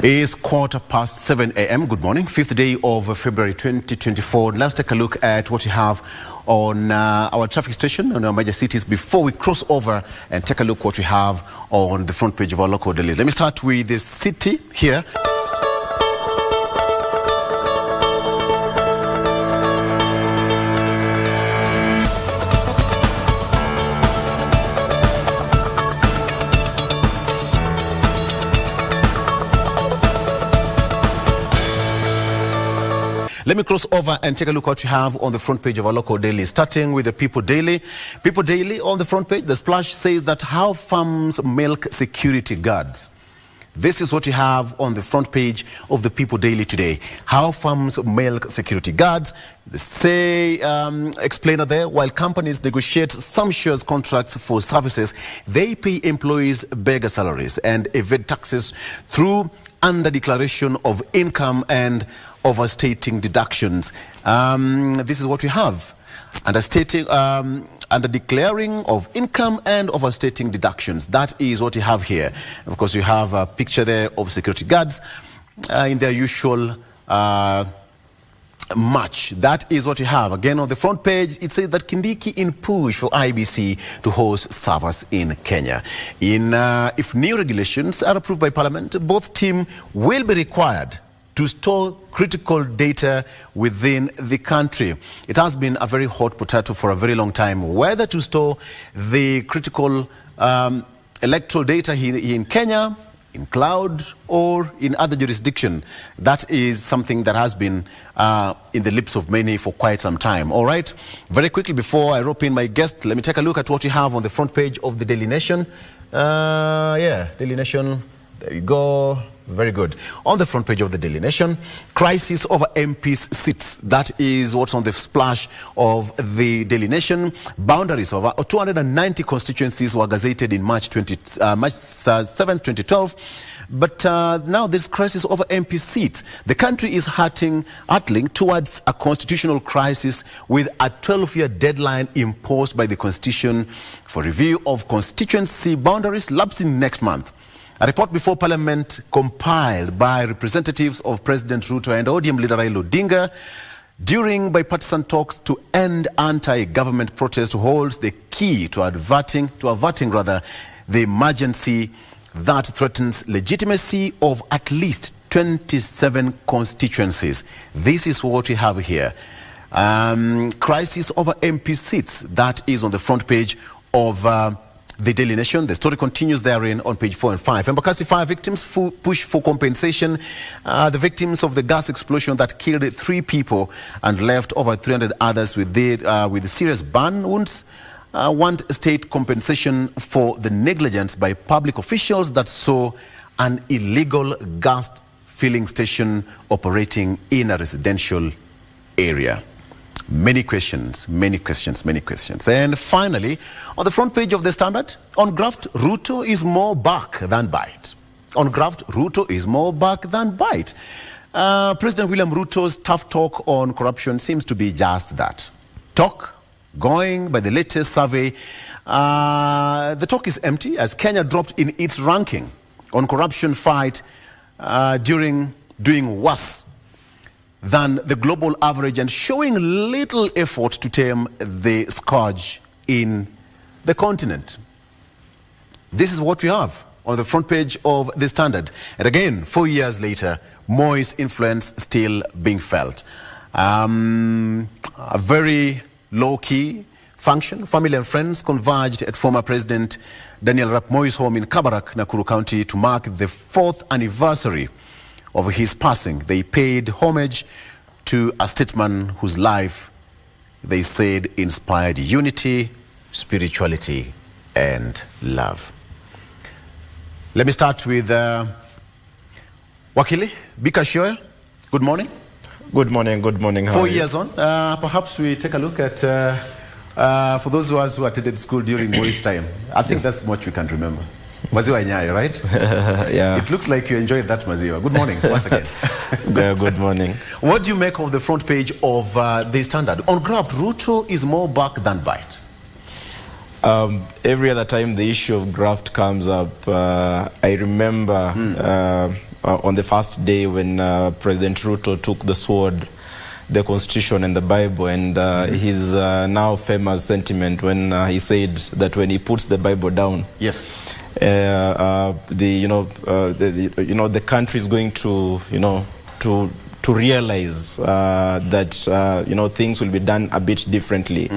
It's 7:15 a.m. Good morning, 5th day of February 2024. Let's take a look at what you have on our traffic station on our major cities before we cross over and take a look what we have on the front page of our local dailies. Let me start with the city here. Let me cross over and take a look what you have on the front page of our local daily, starting with the People Daily. People Daily on the front page, the splash says that how farms milk security guards. This is what you have on the front page of the People Daily today. How farms milk security guards. They say, explainer there, while companies negotiate sumptuous contracts for services, they pay employees bigger salaries and evade taxes through under declaration of income and overstating deductions. This is what we have. Under declaring of income and overstating deductions. That is what you have here. Of course, you have a picture there of security guards in their usual match. That is what you have. Again, on the front page, it says that Kindiki in push for IBC to host servers in Kenya. If new regulations are approved by Parliament, both teams will be required to store critical data within the country. It has been a very hot potato for a very long time, whether to store the critical electoral data here in Kenya, in cloud, or in other jurisdiction. That is something that has been in the lips of many for quite some time. All right, very quickly before I rope in my guest, let me take a look at what you have on the front page of the Daily Nation. Daily Nation, there you go. Very good. On the front page of the Daily Nation, crisis over MPs seats. That is what's on the splash of the Daily Nation. Boundaries of 290 constituencies were gazetted in March 7th, 2012. But now there's crisis over MP seats. The country is hurtling towards a constitutional crisis with a 12-year deadline imposed by the Constitution for review of constituency boundaries lapsing next month. A report before Parliament compiled by representatives of President Ruto and ODM leader Raila Odinga during bipartisan talks to end anti-government protest holds the key to averting the emergency that threatens legitimacy of at least 27 constituencies. This is what we have here. Crisis over MP seats. That is on the front page of the Daily Nation. The story continues therein on page 4 and 5. Embakasi fire victims push for compensation. The victims of the gas explosion that killed 3 people and left over 300 others with serious burn wounds want state compensation for the negligence by public officials that saw an illegal gas filling station operating in a residential area. Many questions. And finally, on the front page of the Standard, on graft, Ruto is more bark than bite. On graft, Ruto is more bark than bite. President William Ruto's tough talk on corruption seems to be just that. Talk, going by the latest survey. The talk is empty as Kenya dropped in its ranking on corruption fight doing worse than the global average and showing little effort to tame the scourge in the continent. This is what we have on the front page of the Standard. And again, 4 years later, Moi's influence still being felt. A very low-key function. Family and friends converged at former President Daniel Arap Moi's home in Kabarak, Nakuru County to mark the 4th anniversary of his passing. They paid homage to a statesman whose life, they said, inspired unity, spirituality, and love. Let me start with Wakili Bika Shoya. Good morning. Good morning. 4 years on. Perhaps we take a look at, for those of us who attended school during Moi's time, I think that's much we can remember. Maziwa Nyayo, right? Yeah. It looks like you enjoyed that Maziwa. Good morning, once again. Good morning. What do you make of the front page of the Standard? On graft, Ruto is more bark than bite. Every other time the issue of graft comes up, I remember on the first day when President Ruto took the sword, the Constitution and the Bible, and his now famous sentiment when he said that when he puts the Bible down, yes, the country is going to to realize that things will be done a bit differently.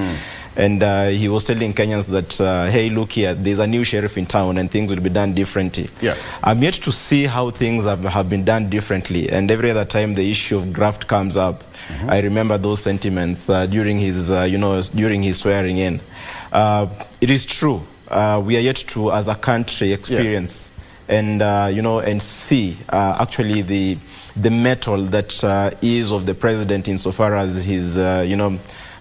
And he was telling Kenyans that, hey, look here, there's a new sheriff in town and things will be done differently. Yeah. I'm yet to see how things have been done differently. And every other time the issue of graft comes up, I remember those sentiments during his, during his swearing in. It is true. We are yet to, as a country, experience and, and see actually the mettle that is of the president insofar as his,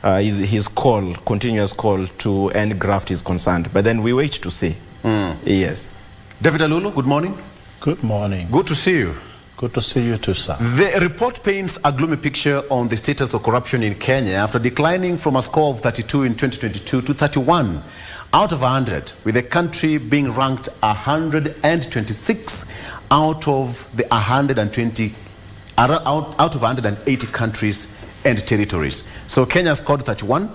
his call, continuous call to end graft is concerned. But then we wait to see. Yes. David Alulu, good morning. Good morning. Good to see you. Good to see you too, sir. The report paints a gloomy picture on the status of corruption in Kenya after declining from a score of 32 in 2022 to 31 out of 100, with the country being ranked 126 out of the 120, out of 180 countries and territories. So Kenya scored 31.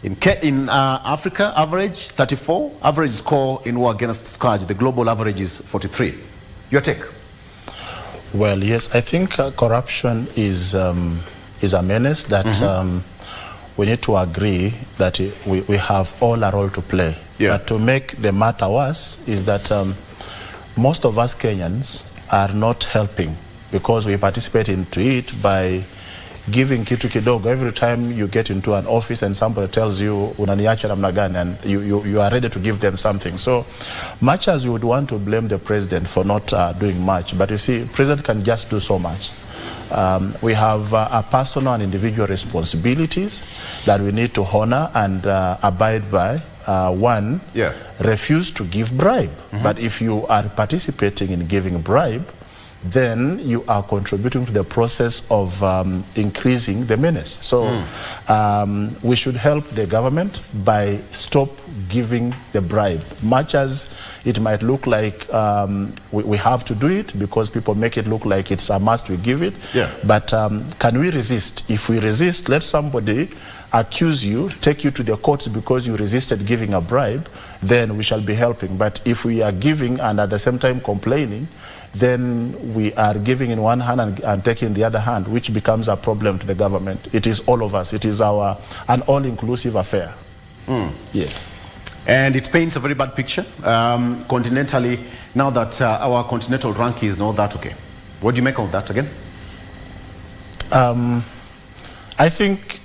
In Africa, average 34. Average score in war against scourge. The global average is 43. Your take? Well, yes, I think corruption is a menace that we need to agree that we have all a role to play. Yeah. But to make the matter worse is that most of us Kenyans are not helping because we participate into it by giving kitu kidogo. Every time you get into an office and somebody tells you unaniacha namna gani, and you are ready to give them something. So much as we would want to blame the president for not doing much, but you see, president can just do so much. We have a personal and individual responsibilities that we need to honor and abide by. One, refuse to give bribe. But if you are participating in giving bribe, then you are contributing to the process of increasing the menace. So we should help the government by stop giving the bribe. Much as it might look like we have to do it because people make it look like it's a must we give it. But can we resist? If we resist, let somebody accuse you, take you to the courts because you resisted giving a bribe, then we shall be helping. But if we are giving and at the same time complaining, then we are giving in one hand and taking in the other hand, which becomes a problem to the government. It is all of us. It is an all-inclusive affair. Yes. And it paints a very bad picture continentally, now that our continental ranking is not that okay. What do you make of that again? I think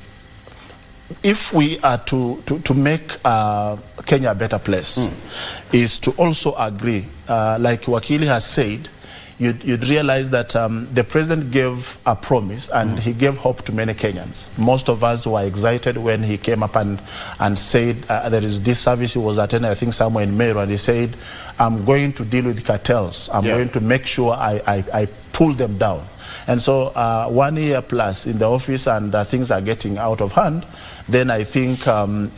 if we are to make Kenya a better place, is to also agree, like Wakili has said, you'd realize that the president gave a promise and he gave hope to many Kenyans. Most of us were excited when he came up and said there is this service he was attending, I think somewhere in Meru, and he said, I'm going to deal with cartels. I'm going to make sure I pull them down. And so 1 year plus in the office and things are getting out of hand, then I think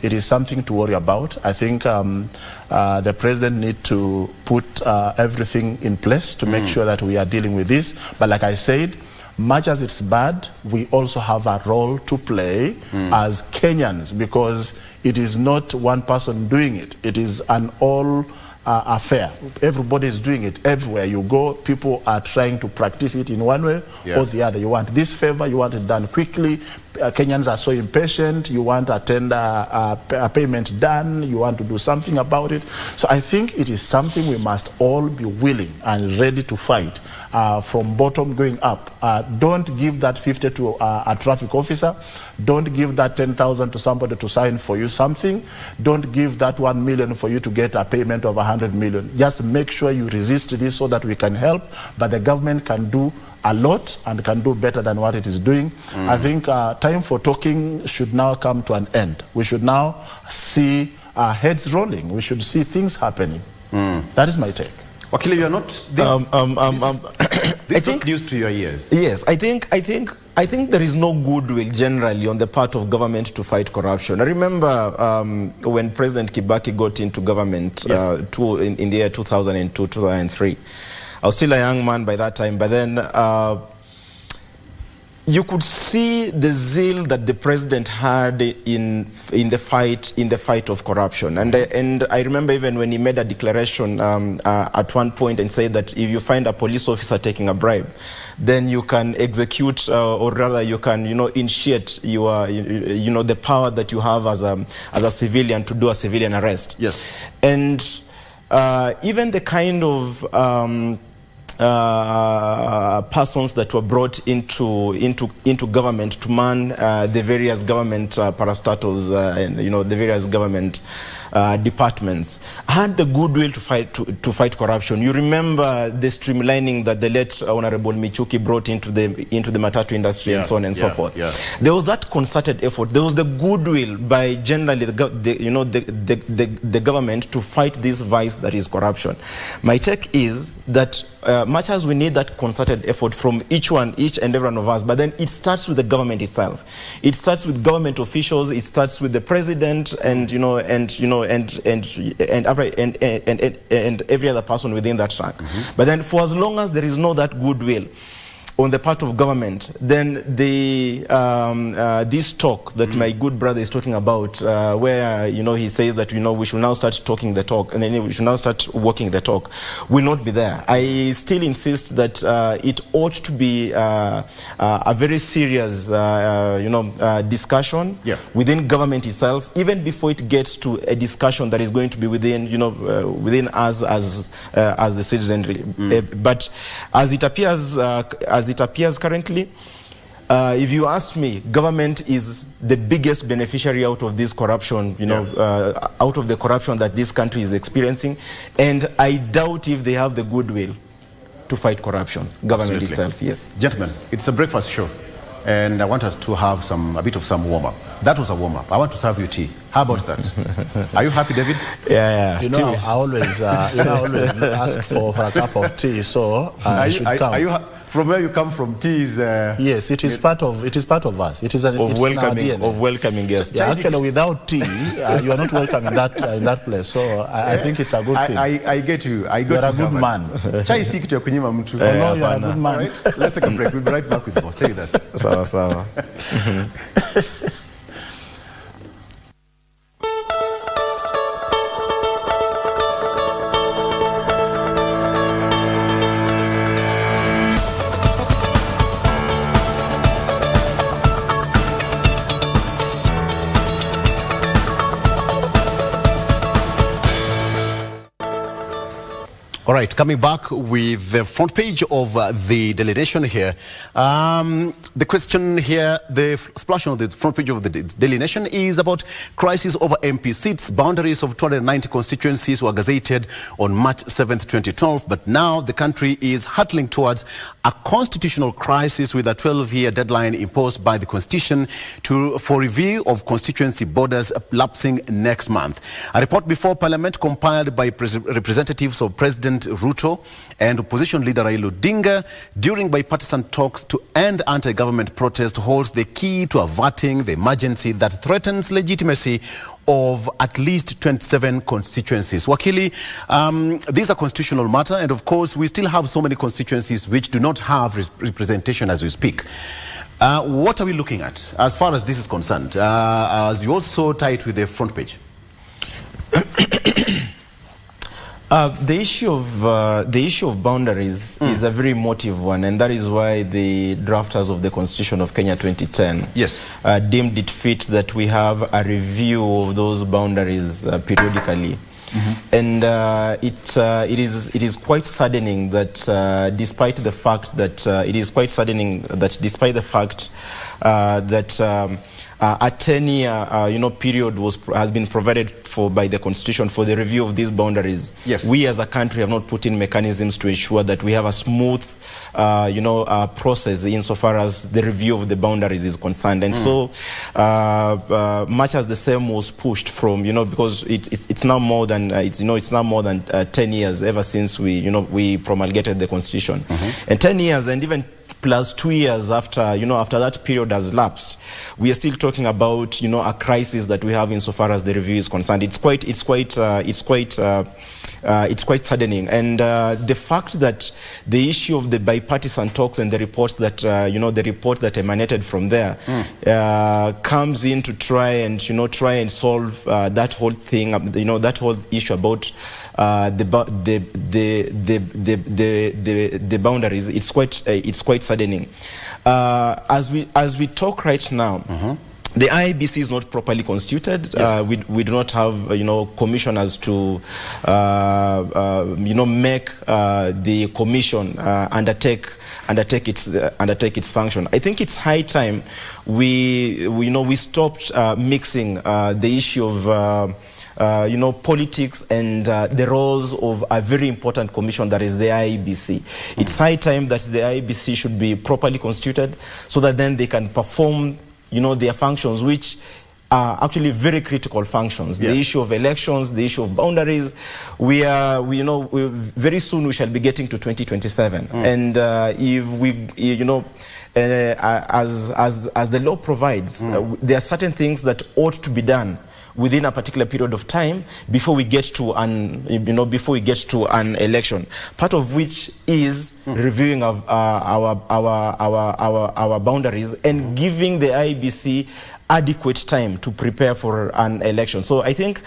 it is something to worry about. I think the president needs to put everything in place to make sure that we are dealing with this. But like I said, much as it's bad, we also have a role to play as Kenyans, because it is not one person doing it. It is an all affair. Everybody is doing it. Everywhere you go, people are trying to practice it in one way or the other. You want this favor, you want it done quickly. Kenyans are so impatient. You want a tender, a payment done. You want to do something about it. So I think it is something we must all be willing and ready to fight from bottom going up. Don't give that 50 to a traffic officer. Don't give that 10,000 to somebody to sign for you something. Don't give that 1 million for you to get a payment of 100 million. Just make sure you resist this so that we can help. But the government can do a lot and can do better than what it is doing. I think time for talking should now come to an end. We should now see our heads rolling. We should see things happening. That is my take. Wakili, you are not this is not news to your ears. Yes, I think there is no goodwill generally on the part of government to fight corruption. I remember when President Kibaki got into government in the year 2002, 2003. I was still a young man by that time, but then you could see the zeal that the president had in the fight of corruption, and I remember even when he made a declaration at one point and said that if you find a police officer taking a bribe, then you can execute, or rather you can, initiate your, the power that you have as a civilian to do a civilian arrest. Yes. And even the kind of persons that were brought into government to man the various government parastatals and the various government departments had the goodwill to fight corruption. You remember the streamlining that the late Honorable Michuki brought into the matatu industry and so on and so forth. Yeah. There was that concerted effort. There was the goodwill by generally the government to fight this vice that is corruption. My take is that much as we need that concerted effort from each and every one of us, but then it starts with the government itself. It starts with government officials. It starts with the president and every other person within that rank. But then, for as long as there is no that goodwill on the part of government, then this talk that my good brother is talking about, where he says that we should now start talking the talk, and then we should now start walking the talk, will not be there. I still insist that it ought to be a very serious, discussion within government itself, even before it gets to a discussion that is going to be within, within us as the citizenry. But as it appears currently, if you ask me, government is the biggest beneficiary out of this corruption, out of the corruption that this country is experiencing, and I doubt if they have the goodwill to fight corruption. Government itself, yes. Gentlemen, it's a breakfast show, and I want us to have a bit of some warm-up. That was a warm-up. I want to serve you tea. How about that? Are you happy, David? Yeah. I always ask for a cup of tea, so I should come. From where you come from, tea is... yes, it is part of us. It is welcoming guests. Yeah, actually, without tea, you are not welcome in that place. So I think it's a good thing. I get you. You are a good man. Chai si kitu ya kunyima mtu. No, you are a good man. Right? Let's take a break. We'll be right back with the boss. Take that. Sawa. All right, coming back with the front page of the Daily Nation here. The question here, the splash on the front page of the Daily Nation is about crisis over MP seats. Boundaries of 290 constituencies were gazetted on March 7th, 2012, but now the country is hurtling towards a constitutional crisis with a 12-year deadline imposed by the Constitution for review of constituency borders lapsing next month. A report before Parliament compiled by representatives of President Ruto and opposition leader Raila Odinga during bipartisan talks to end anti-government protest holds the key to averting the emergency that threatens legitimacy of at least 27 constituencies. Wakili, these are constitutional matter, and of course we still have so many constituencies which do not have representation as we speak. What are we looking at as far as this is concerned, as you also tie it with the front page? The issue of boundaries is a very emotive one, and that is why the drafters of the Constitution of Kenya 2010 deemed it fit that we have a review of those boundaries periodically. And it is quite saddening that despite the fact that a 10-year period has been provided for by the Constitution for the review of these boundaries. Yes. We as a country have not put in mechanisms to ensure that we have a smooth process insofar as the review of the boundaries is concerned. And so much as the same was pushed from, because it's now more than 10 years ever since we promulgated the Constitution. And 10 years and even plus 2 years after that period has lapsed, we are still talking about a crisis that we have insofar as the review is concerned. It's quite it's quite saddening. And the fact that the issue of the bipartisan talks and the reports that, the report that emanated from there comes in to try and solve that whole thing, that whole issue about the boundaries. It's quite saddening. As we talk right now, the IEBC is not properly constituted. Yes. We do not have commissioners to make the commission undertake its function. I think it's high time we stopped mixing the issue of politics and the roles of a very important commission that is the IEBC. It's high time that the IEBC should be properly constituted so that then they can perform their functions, which are actually very critical functions. Yeah. The issue of elections, the issue of boundaries. Very soon we shall be getting to 2027. And if we, as the law provides, there are certain things that ought to be done within a particular period of time before we get to an election. Part of which is reviewing of our boundaries and giving the IEBC adequate time to prepare for an election. So I think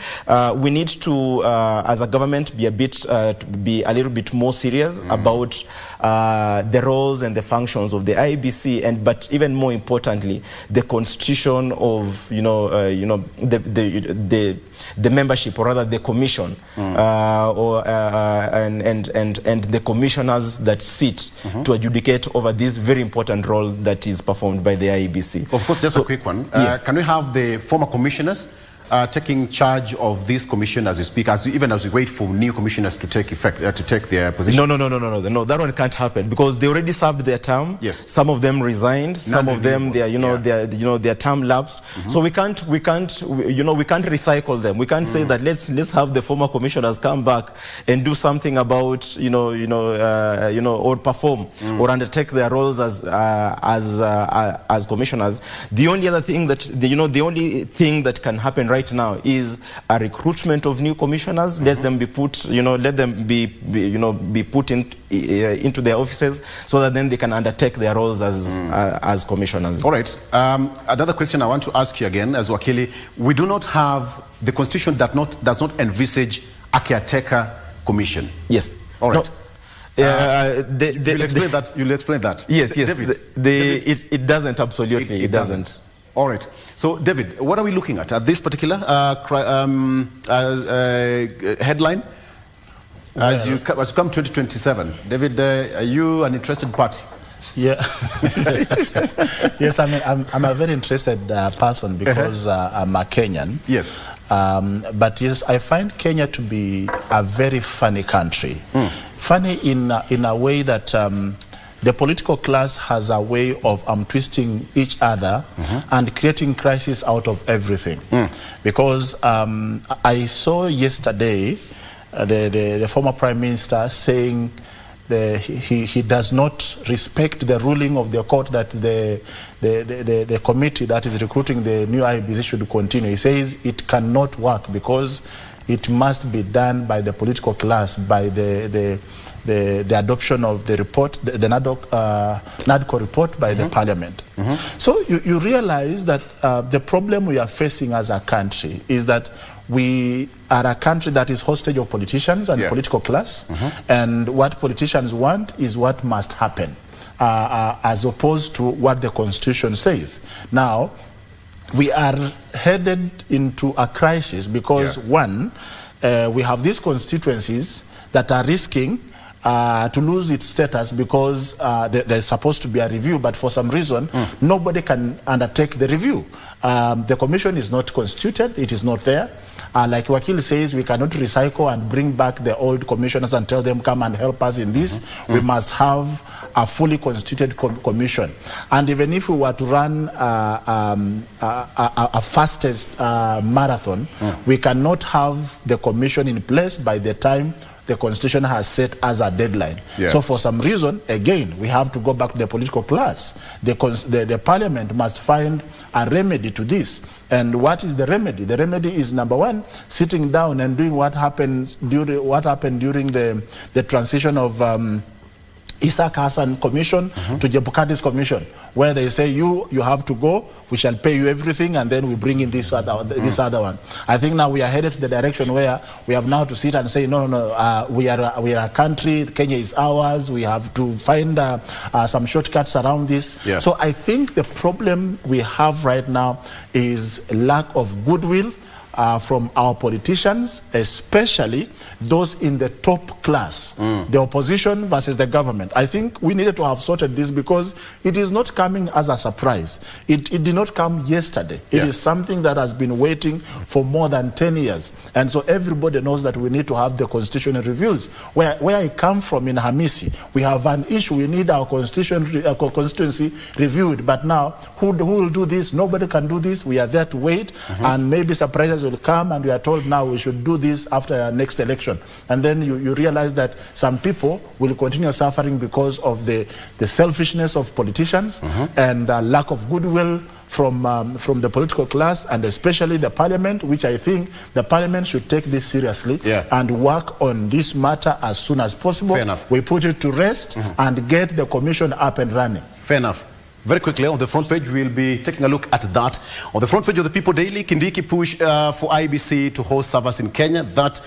we need to, as a government, be a little bit more serious about the roles and the functions of the IEBC, but even more importantly, the constitution of the membership, or rather the commission, and the commissioners that sit to adjudicate over this very important role that is performed by the IEBC. Of course, just a quick one. Yes. Can we have the former commissioners taking charge of this commission as we speak, even as we wait for new commissioners to take effect, to take their position? No, that one can't happen because they already served their term. Yes. Some of them resigned. Some of them, their term lapsed. So we can't recycle them. We can't say that let's have the former commissioners come back and do something about or perform or undertake their roles as commissioners. The only other thing that the only thing that can happen right now is a recruitment of new commissioners. Let them be put, be put into their offices so that then they can undertake their roles as commissioners. All right. Another question I want to ask you again, as Wakili, we do not have, the Constitution does not envisage a caretaker commission. Yes. All right. No. You'll explain that. Yes. David, it doesn't, absolutely. It doesn't. All right. So, David, what are we looking at this particular headline? As you come 2027, David, are you an interested party? Yeah. Yes, I mean, I'm a very interested person because I'm a Kenyan. Yes. But yes, I find Kenya to be a very funny country. Funny in a way that the political class has a way of twisting each other and creating crisis out of everything. Because I saw yesterday the former Prime Minister saying he does not respect the ruling of the court that the committee that is recruiting the new IEBC should continue. He says it cannot work because it must be done by the political class, by the adoption of the report, the NADCO report by the parliament. So you realize that the problem we are facing as a country is that we are a country that is hostage of politicians and political class, and what politicians want is what must happen, as opposed to what the Constitution says. Now, we are headed into a crisis because, one, we have these constituencies that are risking to lose its status because there's supposed to be a review, but for some reason, nobody can undertake the review. The commission is not constituted, it is not there. Like Wakil says, we cannot recycle and bring back the old commissioners and tell them, come and help us in this. We must have a fully constituted commission. And even if we were to run a fastest marathon, we cannot have the commission in place by the time the Constitution has set as a deadline. Yeah. So for some reason, again, we have to go back to the political class. The Parliament must find a remedy to this. And what is the remedy? The remedy is, number one, sitting down and doing what happened during the transition of Isaac Hassan Commission to Jebukati's Commission, where they say you have to go, we shall pay you everything, and then we bring in this other one. I think now we are headed to the direction where we have now to sit and say, no, we are a country, Kenya is ours, we have to find some shortcuts around this. Yeah. So I think the problem we have right now is lack of goodwill from our politicians, especially those in the top class, the opposition versus the government. I think we needed to have sorted this because it is not coming as a surprise. It did not come yesterday. It is something that has been waiting for more than 10 years. And so everybody knows that we need to have the constitutional reviews. Where I come from in Hamisi, we have an issue. We need our constituency reviewed. But now, who will do this? Nobody can do this. We are there to wait, and maybe surprises will come, and we are told now we should do this after our next election. And then you realize that some people will continue suffering because of the selfishness of politicians and lack of goodwill from the political class, and especially the Parliament, which I think the Parliament should take this seriously and work on this matter as soon as possible. Fair enough. We put it to rest and get the commission up and running. Fair enough. Very quickly, on the front page, we'll be taking a look at that. On the front page of the People Daily, Kindiki push for IBC to host servers in Kenya. But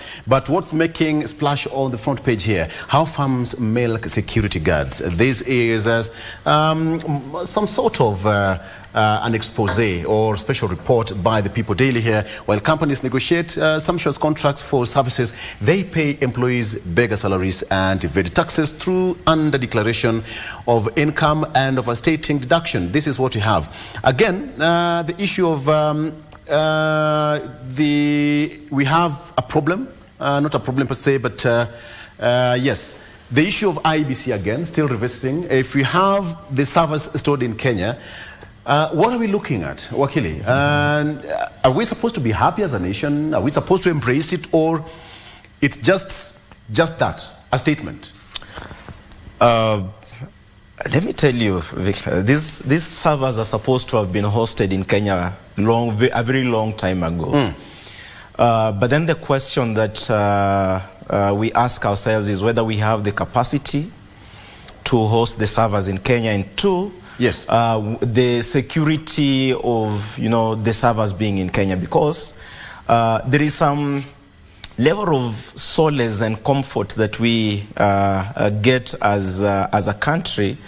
what's making splash on the front page here? How farms milk security guards. This is some sort of an expose or special report by the People Daily here. While companies negotiate sumptuous contracts for services, they pay employees bigger salaries and evade taxes through under-declaration of income and overstating deduction. This is what you have. Again, the issue of we have a problem, not a problem per se, but yes, the issue of IBC again, still revisiting. If we have the servers stored in Kenya, what are we looking at, Wakili? Are we supposed to be happy as a nation? Are we supposed to embrace it, or it's just that, a statement? Let me tell you, Vic, these servers are supposed to have been hosted in Kenya a very long time ago. But then the question that we ask ourselves is whether we have the capacity to host the servers in Kenya, and two, yes, the security of the servers being in Kenya, because there is some level of solace and comfort that we get as a country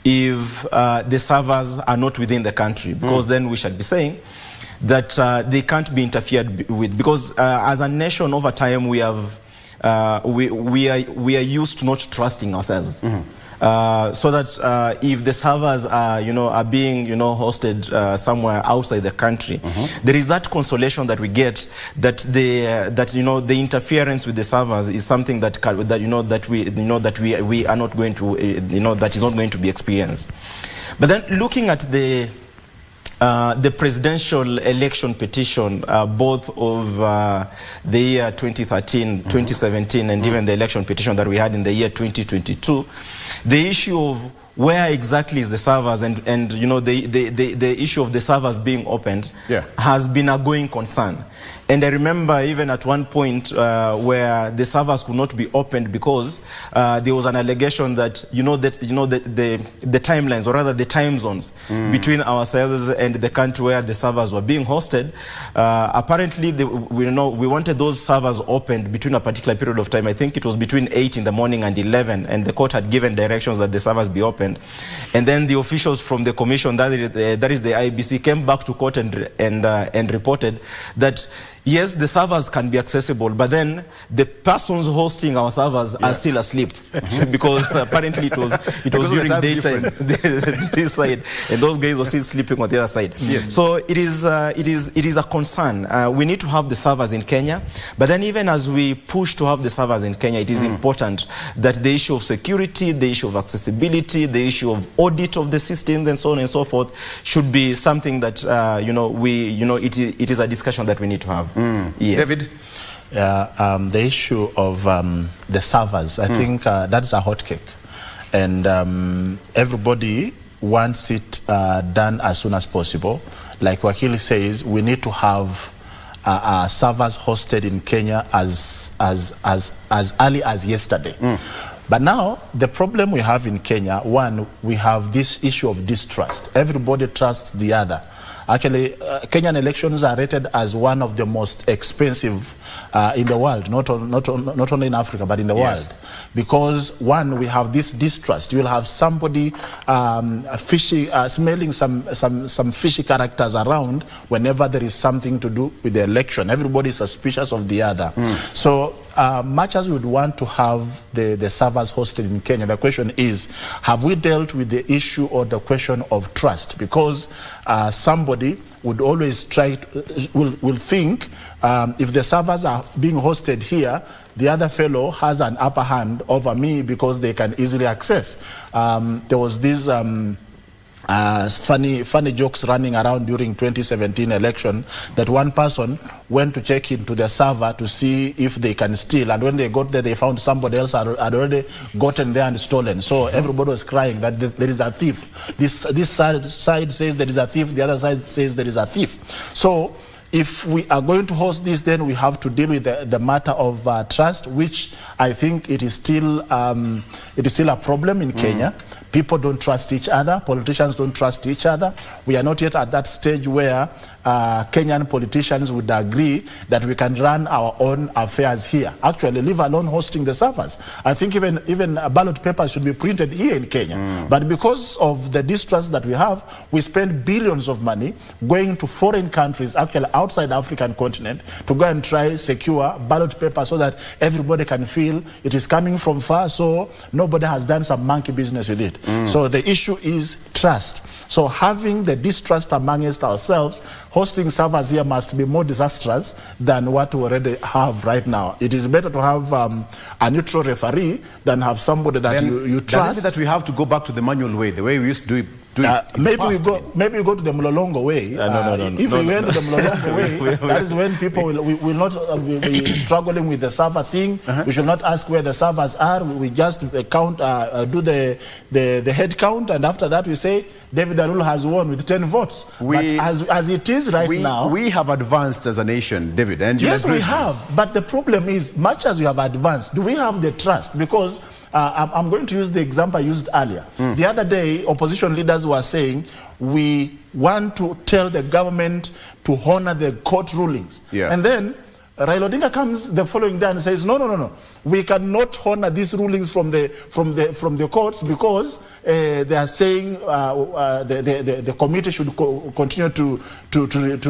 if the servers are not within the country, because then we shall be saying that they can't be interfered with, because as a nation over time we have we are used to not trusting ourselves. So that if the servers are being hosted somewhere outside the country, there is that consolation that we get that the interference with the servers is something that we are not going to that is not going to be experienced. But then looking at the presidential election petition, both of the year 2013, 2017, and even the election petition that we had in the year 2022, the issue of where exactly is the servers and the issue of the servers being opened has been a going concern. And I remember even at one point where the servers could not be opened because there was an allegation that the timelines, or rather the time zones between ourselves and the country where the servers were being hosted, apparently we wanted those servers opened between a particular period of time. I think it was between 8 in the morning and 11, and the court had given directions that the servers be opened. And then the officials from the commission, that is the IBC, came back to court and reported that yes, the servers can be accessible, but then the persons hosting our servers are still asleep because apparently it was during daytime this side, and those guys were still sleeping on the other side. So it is a concern. We need to have the servers in Kenya, but then even as we push to have the servers in Kenya, it is important that the issue of security, the issue of accessibility, the issue of audit of the systems, and so on and so forth, should be something that it is a discussion that we need to have. Yes. David? the issue of the servers, I think that's a hot cake. And everybody wants it done as soon as possible. Like Wakili says, we need to have servers hosted in Kenya as early as yesterday. But now, the problem we have in Kenya, one, we have this issue of distrust. Everybody trusts the other. Actually, Kenyan elections are rated as one of the most expensive in the world, not only in Africa, but in the world. Because, one, we have this distrust. You will have somebody fishy, smelling some fishy characters around whenever there is something to do with the election. Everybody is suspicious of the other. So, much as we would want to have the servers hosted in Kenya, the question is, have we dealt with the issue or the question of trust? Because somebody would always try to, will think if the servers are being hosted here, the other fellow has an upper hand over me because they can easily access. There was this funny jokes running around during 2017 election that one person went to check into the server to see if they can steal, and when they got there they found somebody else had already gotten there and stolen. So everybody was crying that there is a thief. This side says there is a thief, the other side says there is a thief. So if we are going to host this, then we have to deal with the matter of trust, which I think it is still a problem in Kenya. People don't trust each other. Politicians don't trust each other. We are not yet at that stage where Kenyan politicians would agree that we can run our own affairs here. Actually, leave alone hosting the servers. I think even ballot papers should be printed here in Kenya. But because of the distrust that we have, we spend billions of money going to foreign countries, actually outside the African continent, to go and try secure ballot paper so that everybody can feel it is coming from far, so nobody has done some monkey business with it. So the issue is trust. So having the distrust amongst ourselves, hosting servers here must be more disastrous than what we already have right now. It is better to have a neutral referee than have somebody that you trust. Does it mean that we have to go back to the manual way, the way we used to do it? Maybe we go to the Mlolongo way. No. If we went to the Mlolongo way, that is when people will not be struggling with the server thing. We should not ask where the servers are. We just count, do the head count, and after that we say David Arul has won with 10 votes. But as it is right now, we have advanced as a nation, David. And yes, we have. But the problem is, much as we have advanced, do we have the trust? Because I'm going to use the example I used earlier. The other day, opposition leaders were saying, we want to tell the government to honor the court rulings. And then Raila Odinga comes the following day and says, no. We cannot honor these rulings from the courts because they are saying the committee should continue to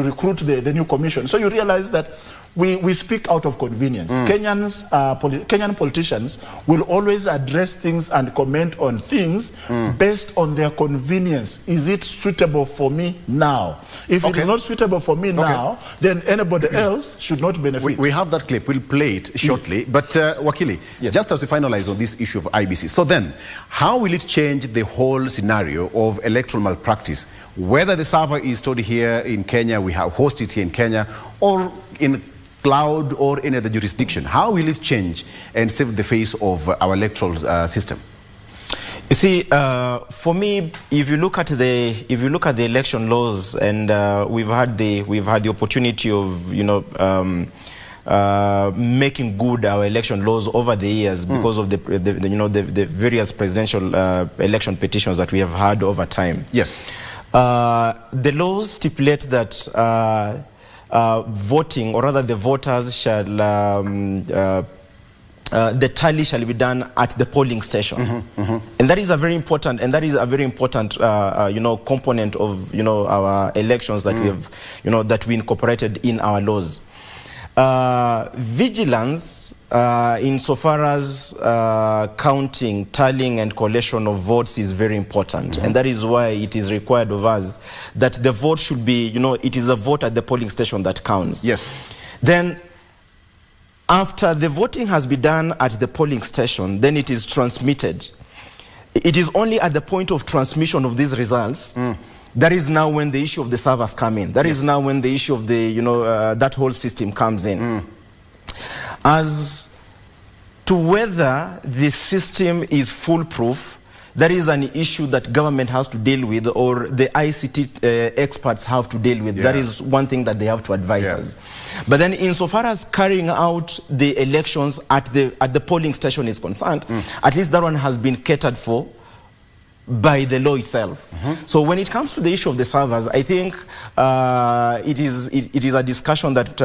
recruit the new commission. So you realize that we speak out of convenience. Kenyan politicians will always address things and comment on things based on their convenience. Is it suitable for me now? If it is not suitable for me now, then anybody else should not benefit. We have that clip. We'll play it shortly. But Wakili, just as we finalize on this issue of IBC, so then, how will it change the whole scenario of electoral malpractice? Whether the server is stored here in Kenya, we have hosted here in Kenya, or in cloud or any other jurisdiction, how will it change and save the face of our electoral system? You see, for me, if you look at the election laws, and we've had the opportunity of making good our election laws over the years because of the various presidential election petitions that we have had over time. Yes, the laws stipulate that voting, or rather the voters shall, the tally shall be done at the polling station, and that is a very important, component of our elections that we have, that we incorporated in our laws. Vigilance, insofar as counting, tallying, and collation of votes is very important, and that is why it is required of us that the vote should be, it is the vote at the polling station that counts. Yes. Then, after the voting has been done at the polling station, then it is transmitted. It is only at the point of transmission of these results that is now when the issue of the servers come in. That is now when the issue of the, that whole system comes in. As to whether the system is foolproof, that is an issue that government has to deal with, or the ICT experts have to deal with. Yeah. That is one thing that they have to advise us. But then insofar as carrying out the elections at the polling station is concerned, at least that one has been catered for by the law itself. So when it comes to the issue of the servers, I think it is a discussion that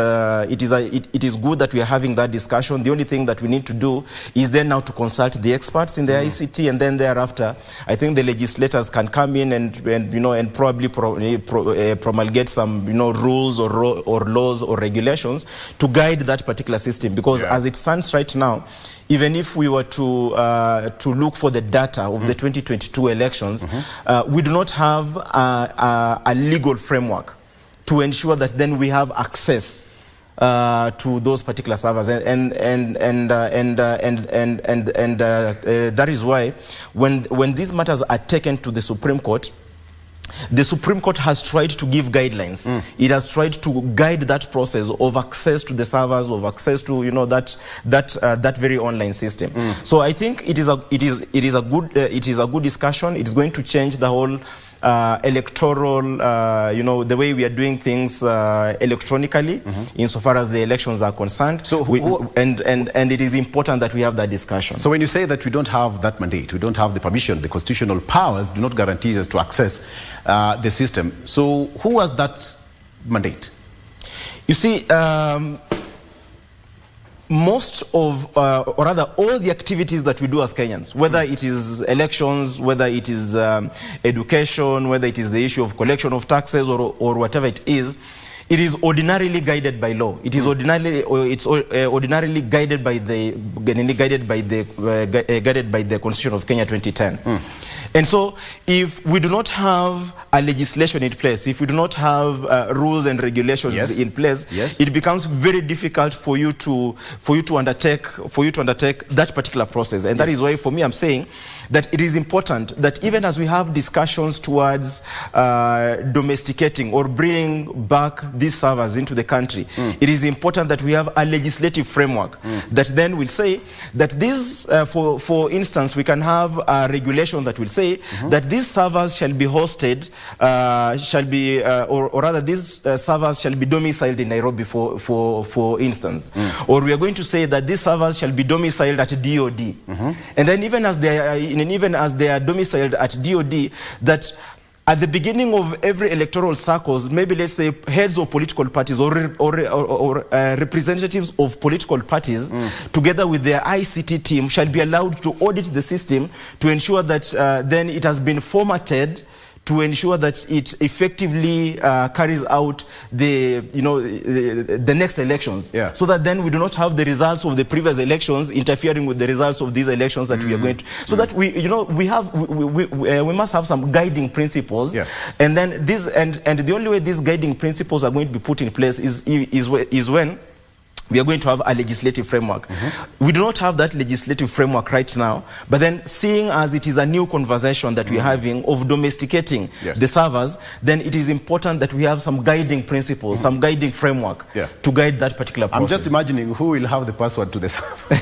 it is good that we are having that discussion. The only thing that we need to do is then now to consult the experts in the ICT, and then thereafter, I think the legislators can come in and probably promulgate some rules or laws or regulations to guide that particular system. Because as it stands right now, even if we were to look for the data of the 2022 elections, we do not have a legal framework to ensure that then we have access to those particular servers, and that is why when these matters are taken to the Supreme Court, the Supreme Court has tried to give guidelines. It has tried to guide that process of access to the servers, of access to that very online system. So I think it is a good discussion. It is going to change the whole electoral, the way we are doing things electronically, insofar as the elections are concerned. So and it is important that we have that discussion. So when you say that we don't have that mandate, we don't have the permission, the constitutional powers do not guarantee us to access the system. So who has that mandate? You see, most of, or rather all the activities that we do as Kenyans, whether it is elections, whether it is education, whether it is the issue of collection of taxes or whatever it is ordinarily guided by law. It is ordinarily guided by the Constitution of Kenya 2010. And so if we do not have a legislation in place, if we do not have rules and regulations in place, it becomes very difficult for you to undertake that particular process. And that is why, for me, I'm saying that it is important that even as we have discussions towards domesticating or bringing back these servers into the country, it is important that we have a legislative framework that then will say that this, for instance, we can have a regulation that will say that these servers shall be hosted, or rather these servers shall be domiciled in Nairobi, for instance. Or we are going to say that these servers shall be domiciled at DOD. And then even as they are domiciled at DOD, that at the beginning of every electoral cycles, maybe let's say heads of political parties or representatives of political parties, together with their ICT team, shall be allowed to audit the system to ensure that then it has been formatted to ensure that it effectively carries out the next elections, so that then we do not have the results of the previous elections interfering with the results of these elections that we are going to. So that we must have some guiding principles, and then this and the only way these guiding principles are going to be put in place is when we are going to have a legislative framework. We do not have that legislative framework right now, but then seeing as it is a new conversation that we're having of domesticating the servers, then it is important that we have some guiding principles, some guiding framework to guide that particular process. I'm just imagining who will have the password to the server.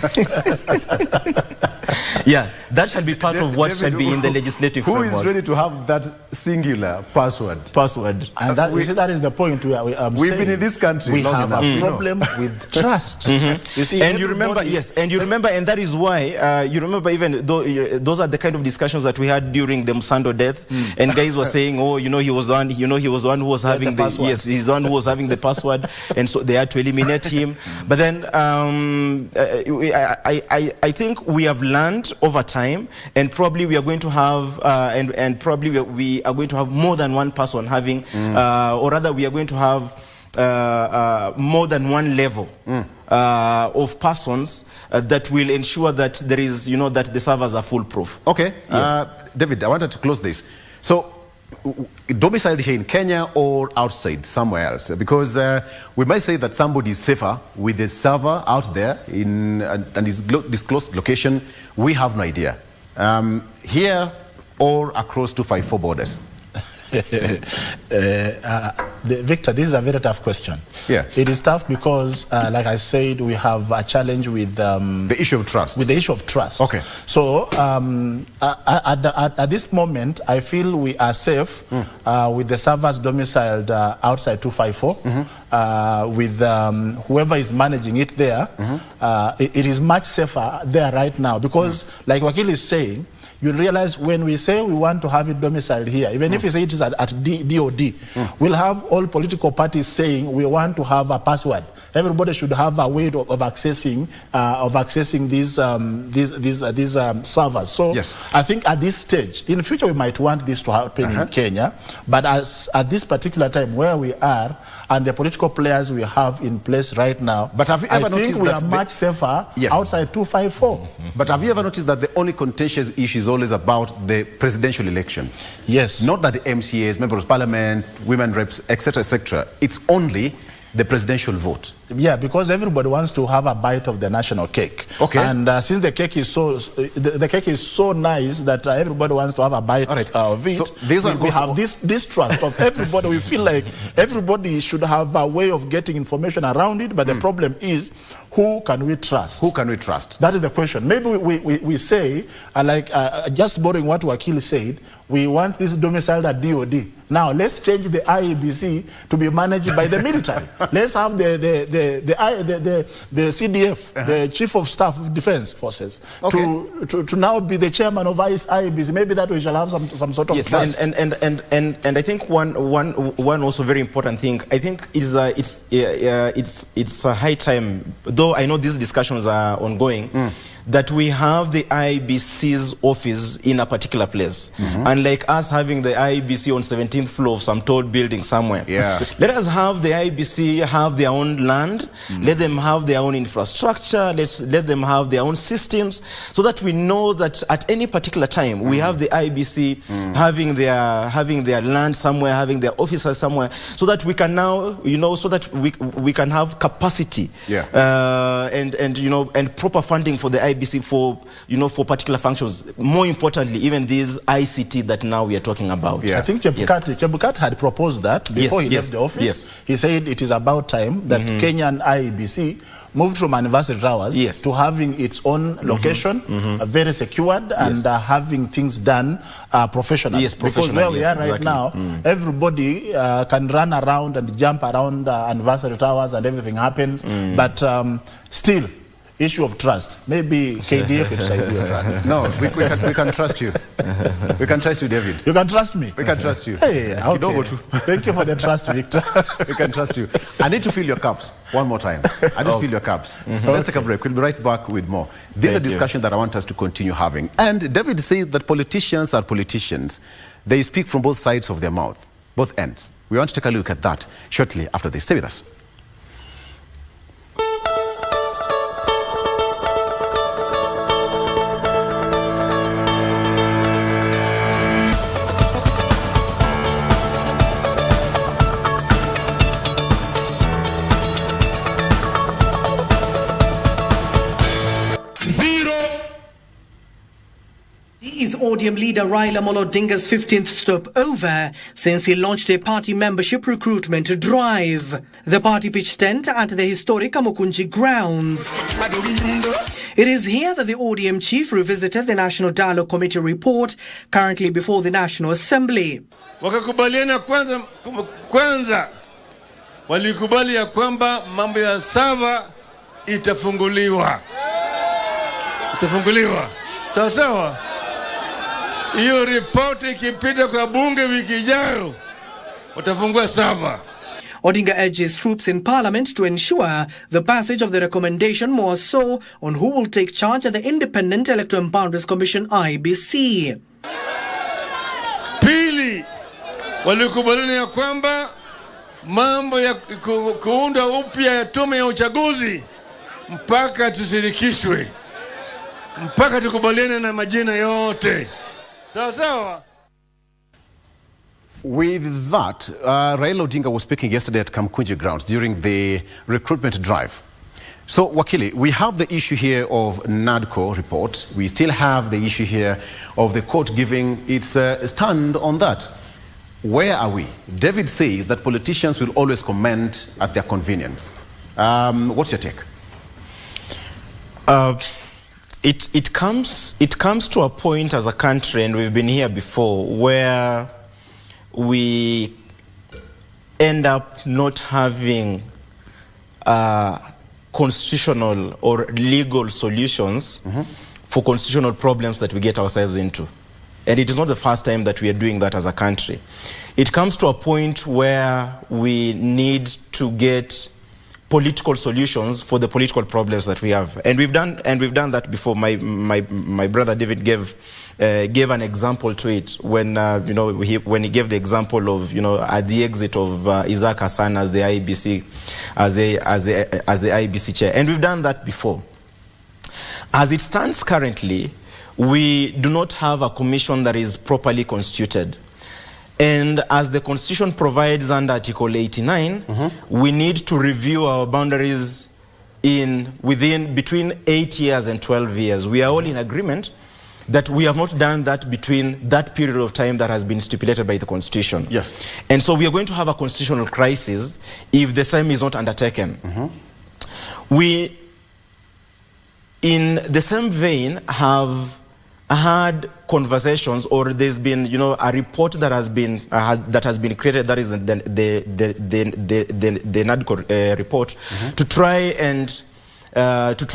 That shall be part of what shall be in the legislative framework. Who is ready to have that singular password? And that is the point where we've been in this country. We have a problem with trust. You see, and you remember, and that is why you remember even though those are the kind of discussions that we had during the Musando death, and guys were saying, oh, he was the one, he was the one who was having the password. He's the one who was having the password, and so they had to eliminate him. But then I think we have learned over time, and probably we are going to have and probably we are going to have more than one person having, or rather we are going to have more than one level of persons that will ensure that there is, that the servers are foolproof. Okay, David, I wanted to close this. So, domiciled here in Kenya or outside somewhere else? Because we might say that somebody is safer with a server out there in and his disclosed location. We have no idea. Here or across 254 borders. Victor, this is a very tough question. Yeah. It is tough because, like I said, we have a challenge with the issue of trust. With the issue of trust. Okay. So at this moment, I feel we are safe with the servers domiciled outside 254. With whoever is managing it there, it is much safer there right now because, like Wakil is saying, you realize when we say we want to have it domiciled here, even if we say it is at DOD, we'll have all political parties saying we want to have a password. Everybody should have a way of accessing these servers. So yes. I think at this stage, in the future we might want this to happen in Kenya, but at this particular time where we are and the political players we have in place right now, but have you ever I think noticed we that are much safer outside 254. But have you ever noticed that the only contentious issue is always about the presidential election? Yes. Not that the MCAs, members of parliament, women reps, etc., etc. It's only the presidential vote. Yeah, because everybody wants to have a bite of the national cake. Okay. And since the cake is the cake is so nice that everybody wants to have a bite of it, so we have this trust of everybody. We feel like everybody should have a way of getting information around it, but the problem is, who can we trust? Who can we trust? That is the question. Maybe we say, just borrowing what Wakil said, we want this domiciled at DOD. Now, let's change the IEBC to be managed by the military. Let's have the CDF, the Chief of Staff of Defense Forces, to now be the chairman of IEBC. Maybe that we shall have some sort of trust. And I think one also very important thing, I think is it's a high time, though I know these discussions are ongoing, that we have the IBC's office in a particular place. Unlike us having the IBC on 17th floor of some tall building somewhere. Yeah. Let us have the IBC have their own land, let them have their own infrastructure, let them have their own systems, so that we know that at any particular time we have the IBC having their land somewhere, having their officers somewhere, so that we can now, so that we can have capacity and proper funding for the IBC for particular functions. More importantly, even these ICT that now we are talking about. I think Chebukati had proposed that before he left the office. He said it is about time that Kenyan IEBC moved from anniversary towers to having its own location, very secured, and having things done professionally. Because where we are right now, everybody can run around and jump around anniversary towers and everything happens, but still, issue of trust. Maybe KDF will side you. No, we can trust you. We can trust you, David. You can trust me. We can trust you. Hey, okay. Thank you for the trust, Victor. We can trust you. I need to fill your cups one more time. I need to fill your cups. Let's take a break. We'll be right back with more. This is a discussion that I want us to continue having. And David says that politicians are politicians. They speak from both sides of their mouth, both ends. We want to take a look at that shortly after this. Stay with us. ODM leader Raila Odinga's 15th stopover since he launched a party membership recruitment drive. The party pitched tent at the historic Kamukunji grounds. It is here that the ODM chief revisited the National Dialogue Committee report currently before the National Assembly. Wakakubaliana kwanza walikubali ya kwamba mambo ya sava itafunguliwa. Sawa sawa. Hiyo ripoti ikipita kwa bunge wiki ijayo watafungua sava. Odinga urges troops in parliament to ensure the passage of the recommendation, more so on who will take charge at the Independent Electoral and Boundaries Commission IBC. Pili, walikubaliana ya kwamba mambo ya kuunda upya ya tume ya uchaguzi mpaka tusirikishwe, mpaka tukubaliane na majina yote. Sawa. With that, Raila Odinga was speaking yesterday at Kamkunji grounds during the recruitment drive. So, Wakili, we have the issue here of NADCO report. We still have the issue here of the court giving its stand on that. where are we? David says that politicians will always comment at their convenience. What's your take? It comes to a point as a country, and we've been here before, where we end up not having constitutional or legal solutions for constitutional problems that we get ourselves into. And it is not the first time that we are doing that as a country. It comes to a point where we need to get political solutions for the political problems that we have, and we've done that before. My brother David gave an example to it when when he gave the example of at the exit of Isaac Hassan as the IBC as the IBC chair, and we've done that before. As it stands currently, we do not have a commission that is properly constituted. And as the Constitution provides under Article 89, we need to review our boundaries between 8 years and 12 years. We are all in agreement that we have not done that between that period of time that has been stipulated by the Constitution. Yes. And so we are going to have a constitutional crisis if the same is not undertaken. We, in the same vein, have had conversations, or there's been a report that has been created, that is the NADCO report, to try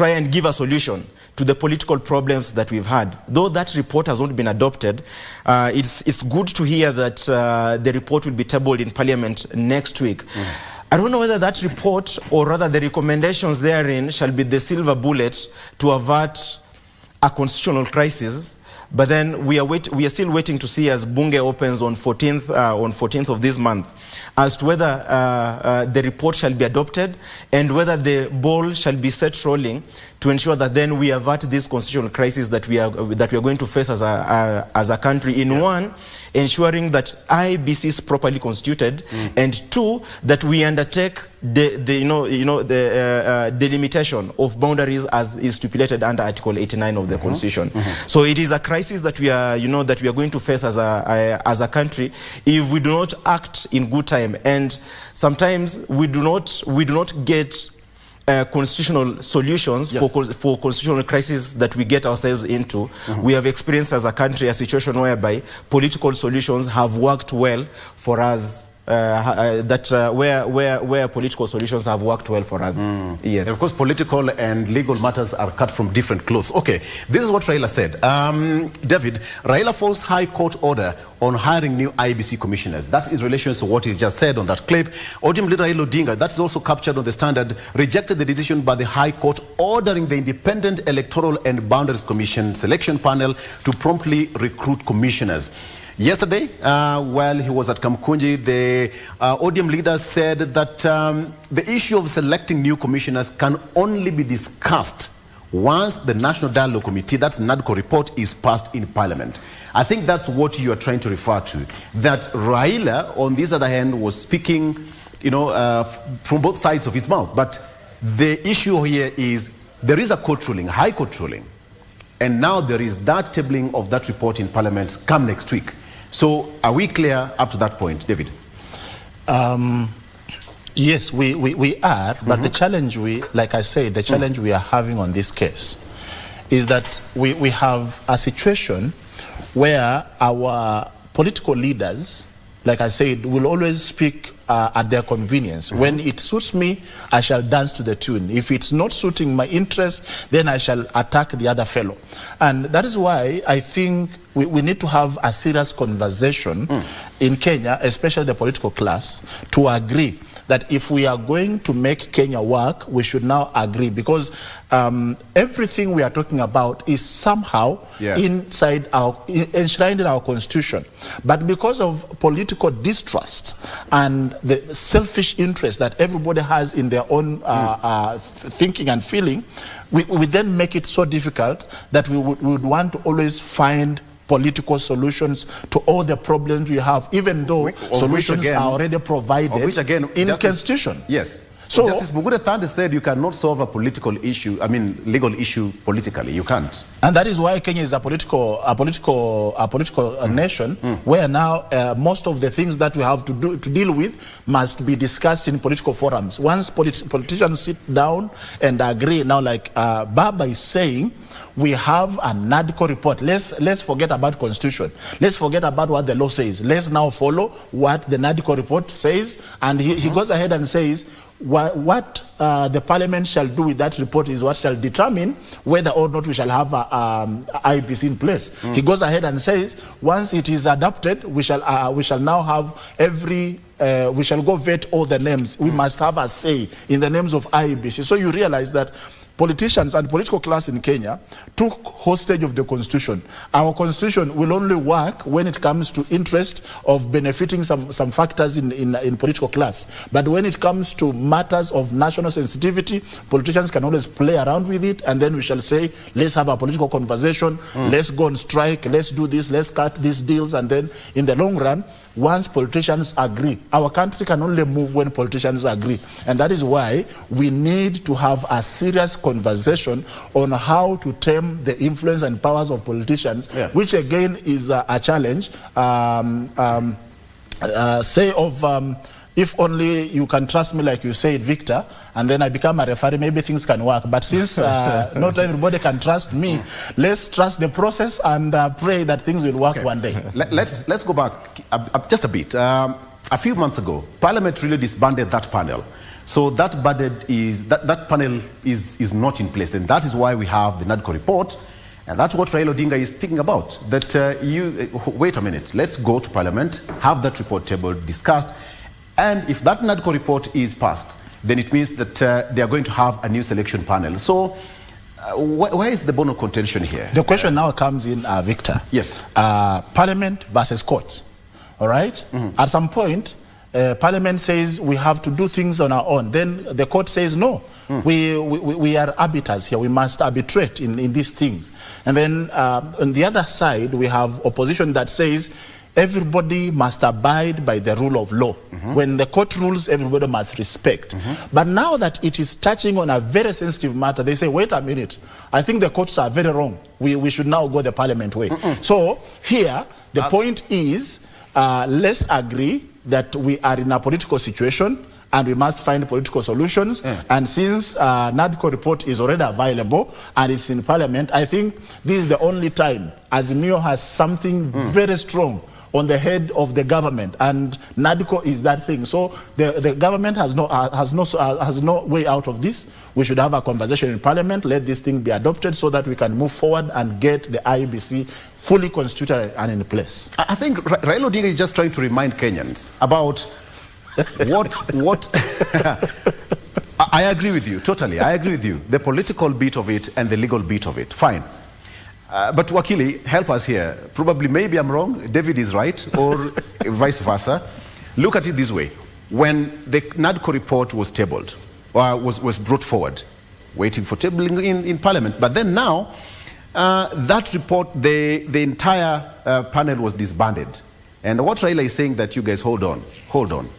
and give a solution to the political problems that we've had. Though that report has not been adopted, it's good to hear that the report will be tabled in Parliament next week. I don't know whether that report, or rather the recommendations therein, shall be the silver bullet to avert a constitutional crisis, but then we are still waiting to see, as Bunge opens on 14th of this month, as to whether the report shall be adopted and whether the ball shall be set rolling to ensure that then we avert this constitutional crisis that we are going to face as a country. In one, ensuring that IBC is properly constituted, and two, that we undertake the delimitation of boundaries as is stipulated under Article 89 of the Constitution. So it is a crisis that we are going to face as a country if we do not act in good time. And sometimes we do not get constitutional solutions for constitutional crises that we get ourselves into. We have experienced as a country a situation whereby political solutions have worked well for us. Where political solutions have worked well for us. Yes. Of course, political and legal matters are cut from different cloths. Okay, this is what Raila said. David, Raila falls High Court order on hiring new IBC commissioners. That is in relation to what he just said on that clip. ODM leader Raila Odinga, that is also captured on the Standard, rejected the decision by the High Court ordering the Independent Electoral and Boundaries Commission selection panel to promptly recruit commissioners. Yesterday, while he was at Kamkunji, the ODM leader said that the issue of selecting new commissioners can only be discussed once the National Dialogue Committee, that's NADCO report, is passed in Parliament. I think that's what you are trying to refer to. That Raila, on this other hand, was speaking, from both sides of his mouth. But the issue here is there is a court ruling, High Court ruling, and now there is that tabling of that report in Parliament come next week. So are we clear up to that point, David? Yes, we are, but the challenge like I said, the challenge we are having on this case is that we have a situation where our political leaders, like I said, will always speak at their convenience. When it suits me, I shall dance to the tune. If it's not suiting my interest, then I shall attack the other fellow. And that is why I think we need to have a serious conversation in Kenya, especially the political class, to agree that if we are going to make Kenya work, we should now agree, because everything we are talking about is somehow enshrined in our constitution. But because of political distrust and the selfish interest that everybody has in their own thinking and feeling, we then make it so difficult that we would want to always find political solutions to all the problems we have, even though solutions are already provided in the Constitution. Yes. So Justice Mugude Thande said you cannot solve a political issue, legal issue politically. You can't. And that is why Kenya is a political nation, where now most of the things that we have to deal with must be discussed in political forums. Once politicians sit down and agree, now like Baba is saying, we have a NADCO report. Let's forget about constitution. Let's forget about what the law says. Let's now follow what the NADCO report says. And he goes ahead and says, what the parliament shall do with that report is what shall determine whether or not we shall have a IBC in place. He goes ahead and says, once it is adopted, we shall now have we shall go vet all the names. We must have a say in the names of IBC. So you realize that politicians and political class in Kenya took hostage of the constitution. Our constitution will only work when it comes to interest of benefiting some factors in political class. But when it comes to matters of national sensitivity, politicians can always play around with it, and then we shall say, let's have a political conversation, let's go on strike, let's do this, let's cut these deals, and then in the long run, once politicians agree, our country can only move when politicians agree. And that is why we need to have a serious conversation on how to tame the influence and powers of politicians, which again is a challenge. If only you can trust me, like you said, Victor, and then I become a referee, maybe things can work. But since not everybody can trust me, let's trust the process and pray that things will work one day. Let's go back just a bit. A few months ago, Parliament really disbanded that panel. So that panel is not in place. And that is why we have the NADCO report. And that's what Raila Odinga is speaking about. That wait a minute, let's go to Parliament, have that report tabled, discussed. And if that NADCO report is passed, then it means that they are going to have a new selection panel. So where is the bone of contention here? The question now comes in, Victor. Yes. Parliament versus courts. All right? At some point, Parliament says we have to do things on our own. Then the court says, no, we are arbiters here. We must arbitrate in these things. And then on the other side, we have opposition that says, everybody must abide by the rule of law. When the court rules, everybody must respect. But now that it is touching on a very sensitive matter, they say, wait a minute, I think the courts are very wrong. We should now go the Parliament way. So here, the point is, let's agree that we are in a political situation and we must find political solutions. And since NADCO report is already available and it's in Parliament, I think this is the only time Azimio has something very strong on the head of the government, and NADCO is that thing. So the government has no way out of this. We should have a conversation in Parliament, let this thing be adopted so that we can move forward and get the IEBC fully constituted and in place. I think Raila Odinga is just trying to remind Kenyans about what I agree with you, totally. I agree with you. The political bit of it and the legal bit of it, fine. But Wakili, help us here. Probably, maybe I'm wrong, David is right, or vice versa. Look at it this way. When the NADCO report was tabled, or was brought forward, waiting for tabling in Parliament, but then now, that report, the entire panel was disbanded. And what Raila is saying that you guys hold on.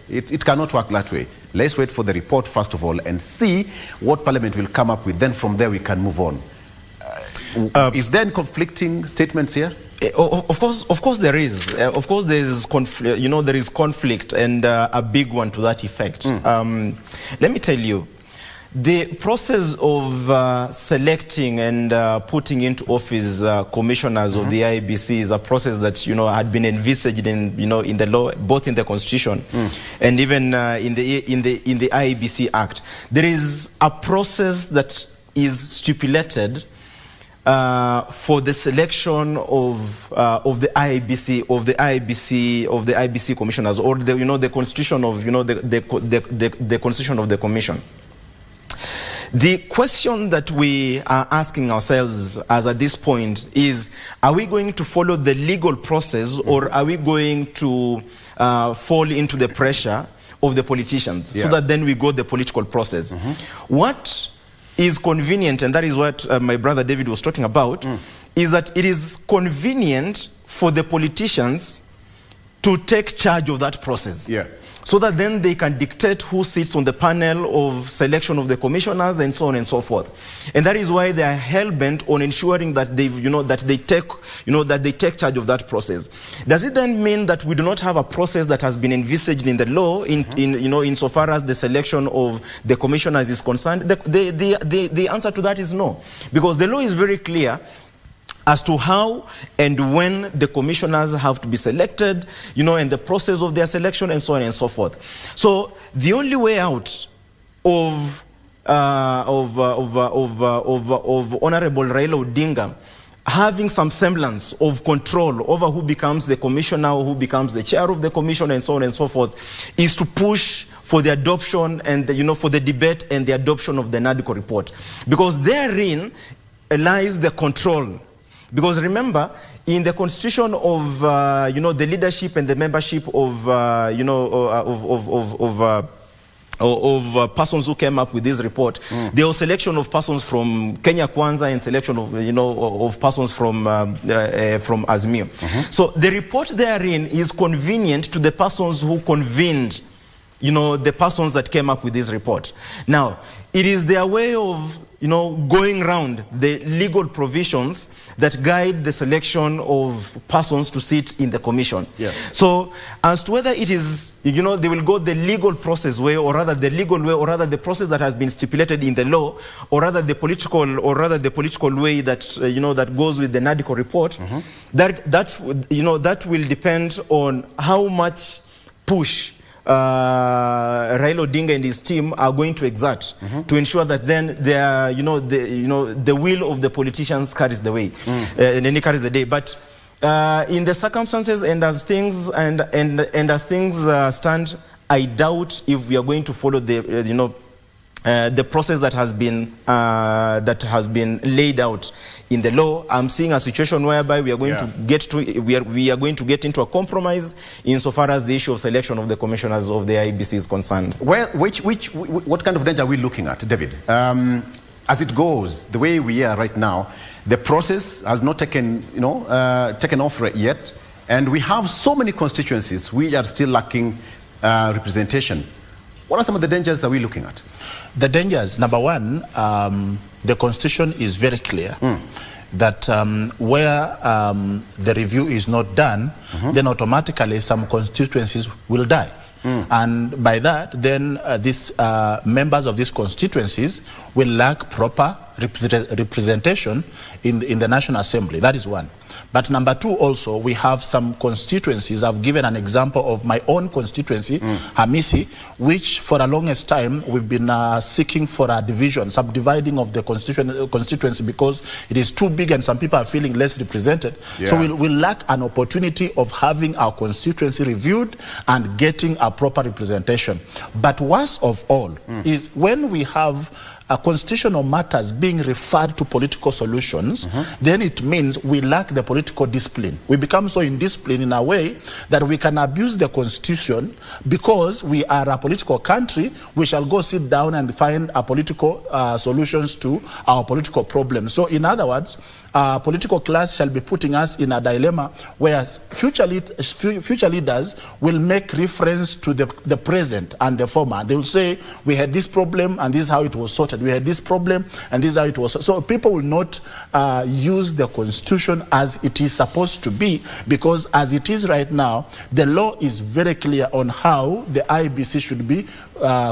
It cannot work that way. Let's wait for the report first of all and see what Parliament will come up with. Then from there we can move on. Is there conflicting statements here? Of course there is. Of course there is conflict. You know, there is conflict, and a big one to that effect. Let me tell you, the process of selecting and putting into office commissioners of the IEBC is a process that had been envisaged in in the law, both in the Constitution and even in the IEBC Act. There is a process that is stipulated for the selection of the IEBC commissioners, or the constitution of the constitution of the commission. The question that we are asking ourselves as at this point is, are we going to follow the legal process, or are we going to fall into the pressure of the politicians so that then we go the political process? What is convenient, and that is what my brother David was talking about, is that it is convenient for the politicians to take charge of that process. Yeah. So that then they can dictate who sits on the panel of selection of the commissioners and so on and so forth. And that is why they are hell-bent on ensuring that they take charge of that process. Does it then mean that we do not have a process that has been envisaged in the law insofar as the selection of the commissioners is concerned? The answer to that is no. Because the law is very clear as to how and when the commissioners have to be selected, and the process of their selection and so on and so forth. So the only way out of Honorable Raila Odinga having some semblance of control over who becomes the commissioner or who becomes the chair of the commission and so on and so forth is to push for the adoption and for the debate and the adoption of the NADCO report, because therein lies the control. Because remember, in the constitution of the leadership and the membership of persons who came up with this report, there was selection of persons from Kenya Kwanza and selection of of persons from Azimio. So the report therein is convenient to the persons who convened the persons that came up with this report. Now, it is their way of going around the legal provisions that guide the selection of persons to sit in the commission. Yes. So, as to whether it is, they will go the legal process way, or rather the legal way, or rather the process that has been stipulated in the law, or rather the political way that that goes with the NADCO report. That will depend on how much push Raila Odinga and his team are going to exert to ensure that then the will of the politicians carries the way, and then it carries the day. But in the circumstances and as things as things stand, I doubt if we are going to follow the process that has been laid out in the law. I'm seeing a situation whereby we are going to get into a compromise insofar as the issue of selection of the commissioners of the IBC is concerned. Well, what kind of danger are we looking at, David? As it goes, the way we are right now, the process has not taken off yet, and we have so many constituencies which are still lacking representation. What are some of the dangers that we're looking at? The dangers, number one, the Constitution is very clear that where the review is not done, then automatically some constituencies will die. And by that, then these members of these constituencies will lack proper representation in the National Assembly. That is one. But number two, also, we have some constituencies. I've given an example of my own constituency, Hamisi, which for the longest time we've been seeking for a division, subdividing of the constituency because it is too big and some people are feeling less represented. Yeah. So we'll lack an opportunity of having our constituency reviewed and getting a proper representation. But worst of all is when we have constitutional matters being referred to political solutions, then it means we lack the political discipline. We become so indisciplined in a way that we can abuse the constitution because we are a political country. We shall go sit down and find a political solutions to our political problems. So in other words, political class shall be putting us in a dilemma where future leaders will make reference to the present and the former. They will say, we had this problem and this is how it was sorted. We had this problem and this is how it was sorted. So people will not use the constitution as it is supposed to be, because as it is right now, the law is very clear on how the IBC should be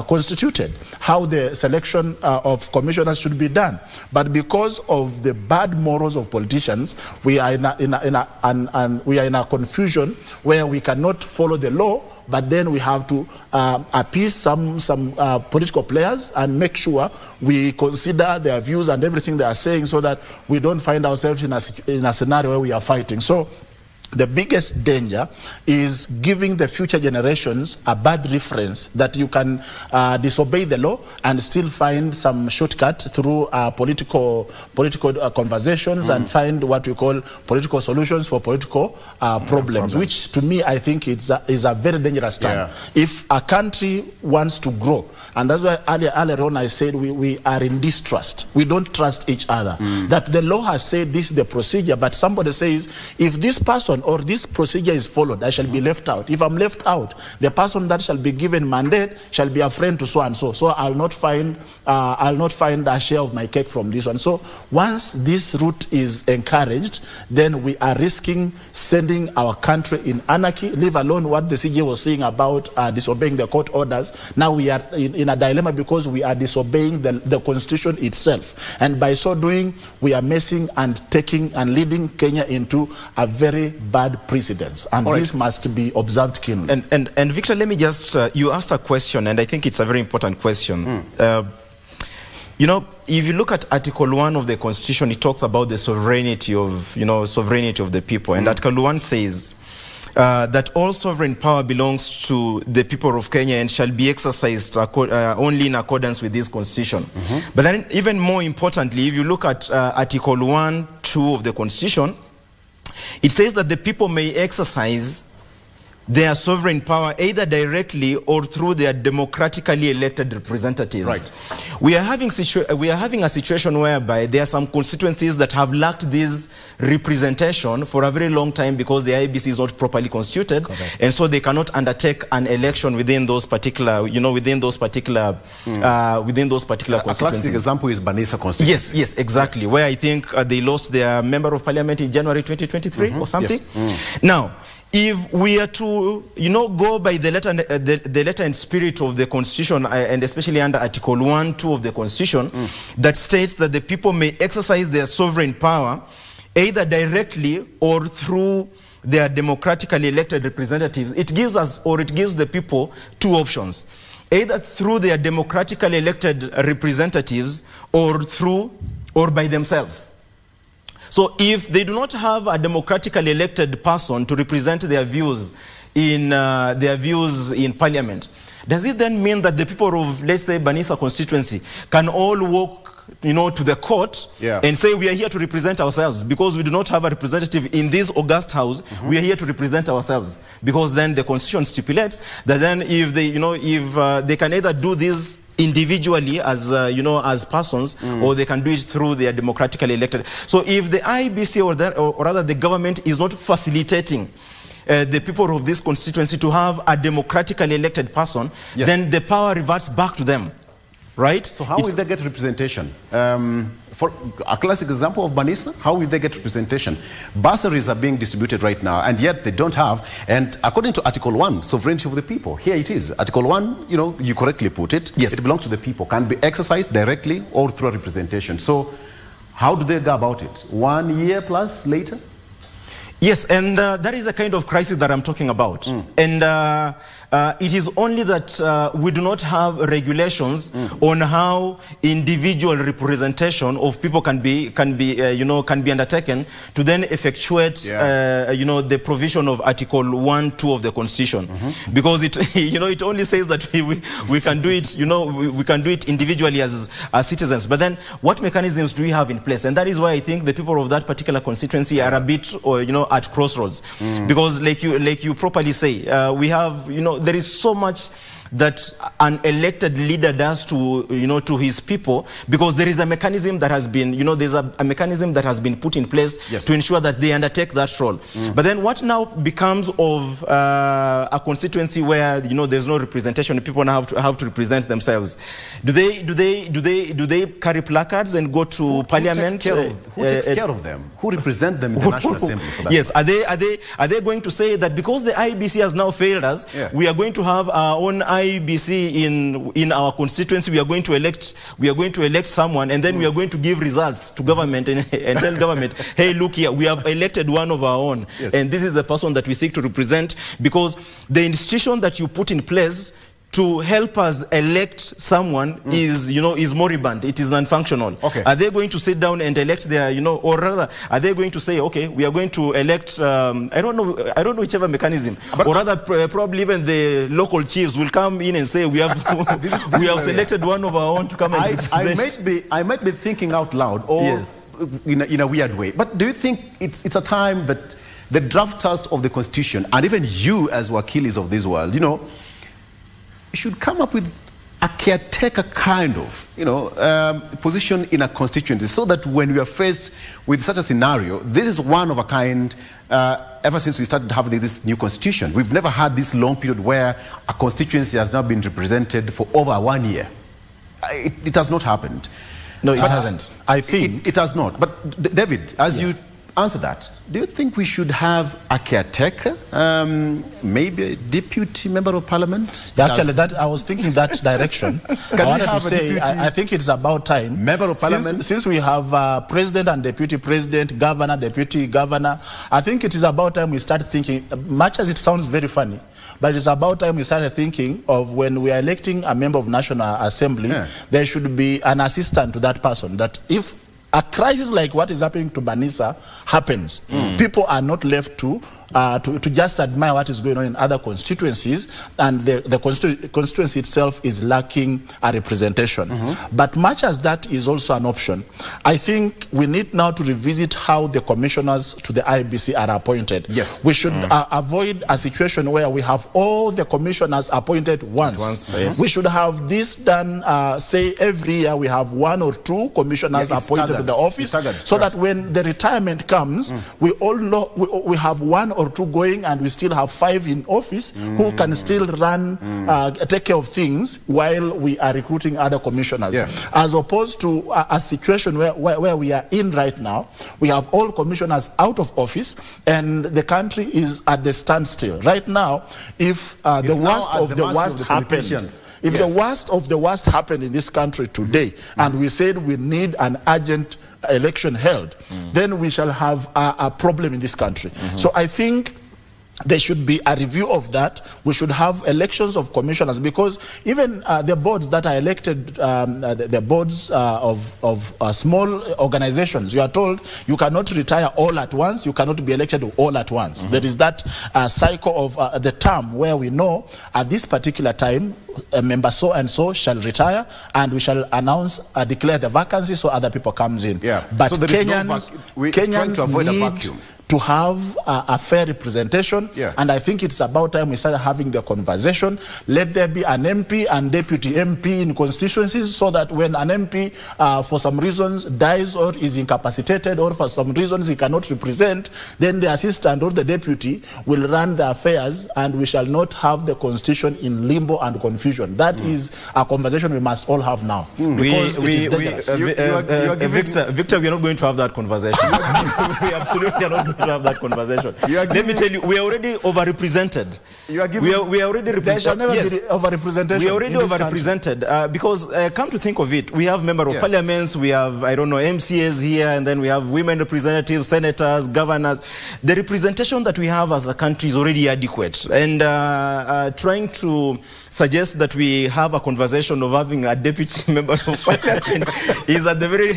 constituted, how the selection of commissioners should be done. But because of the bad morals of politicians, we are in a confusion where we cannot follow the law, but then we have to appease some political players and make sure we consider their views and everything they are saying, so that we don't find ourselves in a scenario where we are fighting. So the biggest danger is giving the future generations a bad reference that you can disobey the law and still find some shortcut through political conversations and find what we call political solutions for political problems, which to me I think is a very dangerous time. Yeah. If a country wants to grow, and that's why earlier on I said we are in distrust. We don't trust each other. That the law has said this is the procedure, but somebody says, if this person person or this procedure is followed, I shall be left out. If I'm left out, the person that shall be given mandate shall be a friend to so and so. So I'll not find a share of my cake from this one. So once this route is encouraged, then we are risking sending our country in anarchy, leave alone what the CJ was saying about disobeying the court orders. Now we are in a dilemma because we are disobeying the constitution itself. And by so doing, we are messing and taking and leading Kenya into a very bad precedence. And this must be observed keenly. And Victor, let me just, you asked a question, and I think it's a very important question. You know, if you look at Article 1 of the Constitution, it talks about the sovereignty of, sovereignty of the people. And Article 1 says that all sovereign power belongs to the people of Kenya and shall be exercised only in accordance with this Constitution. But then, even more importantly, if you look at Article 1, 2 of the Constitution, it says that the people may exercise their sovereign power either directly or through their democratically elected representatives. Right. We are having a situation whereby there are some constituencies that have lacked this representation for a very long time because the IEBC is not properly constituted. Correct. And so they cannot undertake an election within those particular, within those particular constituencies. A classic example is Banisa constituency. Yes, exactly. Where I think they lost their member of parliament in January 2023 or something. Yes. Now, if we are to, go by the letter and spirit of the Constitution, and especially under Article 1, 2 of the Constitution, that states that the people may exercise their sovereign power either directly or through their democratically elected representatives, it gives the people two options: either through their democratically elected representatives or by themselves. So if they do not have a democratically elected person to represent their views in parliament, does it then mean that the people of, let's say, Banisa constituency can all walk, to the court and say, we are here to represent ourselves because we do not have a representative in this august house, we are here to represent ourselves? Because then the Constitution stipulates that then if they can either do this individually as persons, or they can do it through their democratically elected. So if the IEBC or rather the government is not facilitating the people of this constituency to have a democratically elected person, then the power reverts back to them, right? So how will they get representation? For a classic example of Banisa, how will they get representation? Bursaries are being distributed right now, and yet they don't have. And according to Article 1, sovereignty of the people, here it is. Article 1, you correctly put it. Yes. It belongs to the people, can be exercised directly or through a representation. So how do they go about it? 1 year plus later? Yes, and that is the kind of crisis that I'm talking about. And it is only that we do not have regulations on how individual representation of people can be undertaken to then effectuate the provision of Article 1, 2 of the Constitution, because it it only says that we can do it we can do it individually as citizens. But then what mechanisms do we have in place? And that is why I think the people of that particular constituency are a bit at crossroads, because like you properly say, we have there is so much that an elected leader does to his people, because there is a mechanism that has been there's a mechanism that has been put in place to ensure that they undertake that role. But then what now becomes of a constituency where there's no representation, people now have to represent themselves? Do they carry placards and go to parliament? Who takes care of them? Who represent them in the National Assembly for that? Yes, are they going to say that because the IEBC has now failed us, we are going to have our own IEBC in our constituency, we are going to elect someone, and then we are going to give results to government and tell government, hey, look here, we have elected one of our own, and this is the person that we seek to represent, because the institution that you put in place to help us elect someone is moribund. It is non-functional. Okay. Are they going to sit down and elect their, or rather, are they going to say, okay, we are going to elect, I don't know whichever mechanism, but or rather, probably even the local chiefs will come in and say, we have selected one of our own to come and represent. I might be thinking out loud, or in a weird way. But do you think it's a time that the drafters of the Constitution, and even you as wakilis of this world, should come up with a caretaker kind of, position in a constituency, so that when we are faced with such a scenario, this is one of a kind. Ever since we started having this new constitution, we've never had this long period where a constituency has now been represented for over 1 year. It has not happened. No, it hasn't. I think it has not. But David, as you answer that, do you think we should have a caretaker, maybe a deputy member of parliament? Actually, I was thinking that direction. I wanted to say, I think it's about time. Member of parliament? Since we have president and deputy president, governor, deputy governor, I think it is about time we start thinking, much as it sounds very funny, but it's about time we started thinking of when we are electing a member of National Assembly, there should be an assistant to that person, that if a crisis like what is happening to Banisa happens, people are not left to just admire what is going on in other constituencies, and the constituency itself is lacking a representation. But much as that is also an option, I think we need now to revisit how the commissioners to the IBC are appointed. Yes. We should avoid a situation where we have all the commissioners appointed once. Yes. We should have this done, say every year we have 1 or 2 commissioners appointed to the office, so that when the retirement comes, we all know we have 1 or 2 going, and we still have 5 in office who can still run, take care of things while we are recruiting other commissioners. As opposed to a situation where we are in right now, we have all commissioners out of office and the country is at the standstill. Right now, if the worst of the worst happened, if the worst of the worst happened in this country today, and we said we need an urgent election held, then we shall have a problem in this country. So I think there should be a review of that. We should have elections of commissioners, because even the boards that are elected, the boards of small organizations, you are told you cannot retire all at once, you cannot be elected all at once. There is that cycle of the term where we know at this particular time a member so and so shall retire, and we shall announce, declare the vacancy so other people comes in. But so Kenyans need to have a fair representation, and I think it's about time we started having the conversation. Let there be an MP and deputy MP in constituencies, so that when an MP for some reasons dies or is incapacitated, or for some reasons he cannot represent, then the assistant or the deputy will run the affairs, and we shall not have the constitution in limbo and confusion. That is a conversation we must all have now, because it is dangerous. Victor, we are not going to have that conversation. We absolutely are not going to have that conversation. Let me tell you, we are already overrepresented. We are already represented. Yes. Overrepresentation. We are already overrepresented because come to think of it, we have member of parliaments, we have, I don't know, MCAs here, and then we have women representatives, senators, governors. The representation that we have as a country is already adequate, and trying to suggest that we have a conversation of having a deputy member of parliament is at the very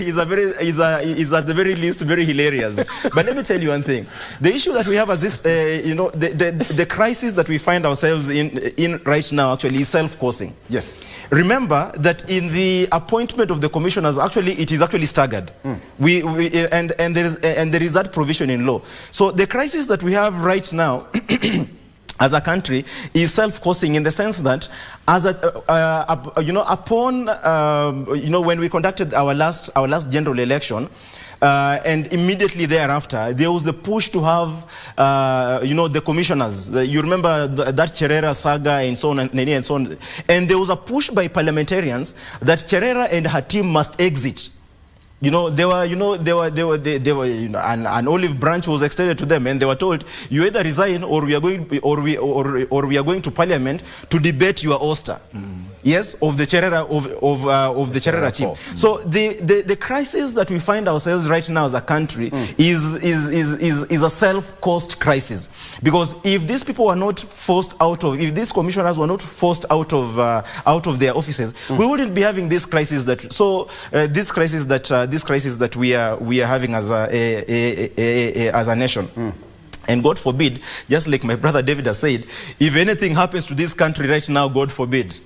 least very hilarious. But let me tell you one thing: the issue that we have as this, the crisis that we find ourselves in right now actually is self-causing. Yes. Remember that in the appointment of the commissioners, actually it is actually staggered. And there is that provision in law. So the crisis that we have right now as a country is self-causing, in the sense that, as upon when we conducted our last general election, and immediately thereafter, there was the push to have, the commissioners. You remember that Cherera saga and so on and so on. And there was a push by parliamentarians that Cherera and her team must exit. An olive branch was extended to them, and they were told, you either resign or we are going to parliament to debate your ouster. Yes, of the Cherera of the Cherera team. So the crisis that we find ourselves right now as a country is a self-caused crisis, because if these people were not forced out of, if these commissioners were not forced out of their offices, we wouldn't be having this crisis this crisis that we are having as a nation. And God forbid, just like my brother David has said, if anything happens to this country right now, God forbid,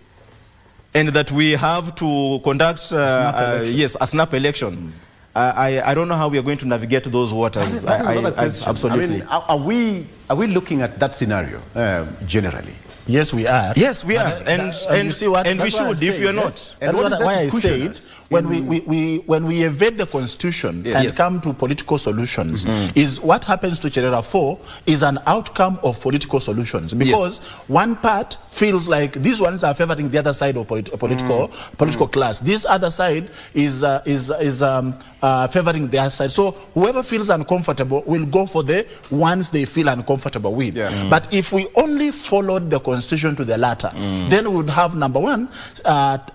and that we have to conduct a snap election. I don't know how we are going to navigate those waters. Absolutely. I mean, are we looking at that scenario generally? Yes, we are. Yes, we are. And you see what? And we That's why should, if you're not. And that's why I said, when we evade the constitution and come to political solutions, is what happens to Cherera 4 is an outcome of political solutions, because one part feels like these ones are favoring the other side of political class. This other side is favoring the other side. So whoever feels uncomfortable will go for the ones they feel uncomfortable with. But if we only followed the constitution to the latter, then we would have, number one,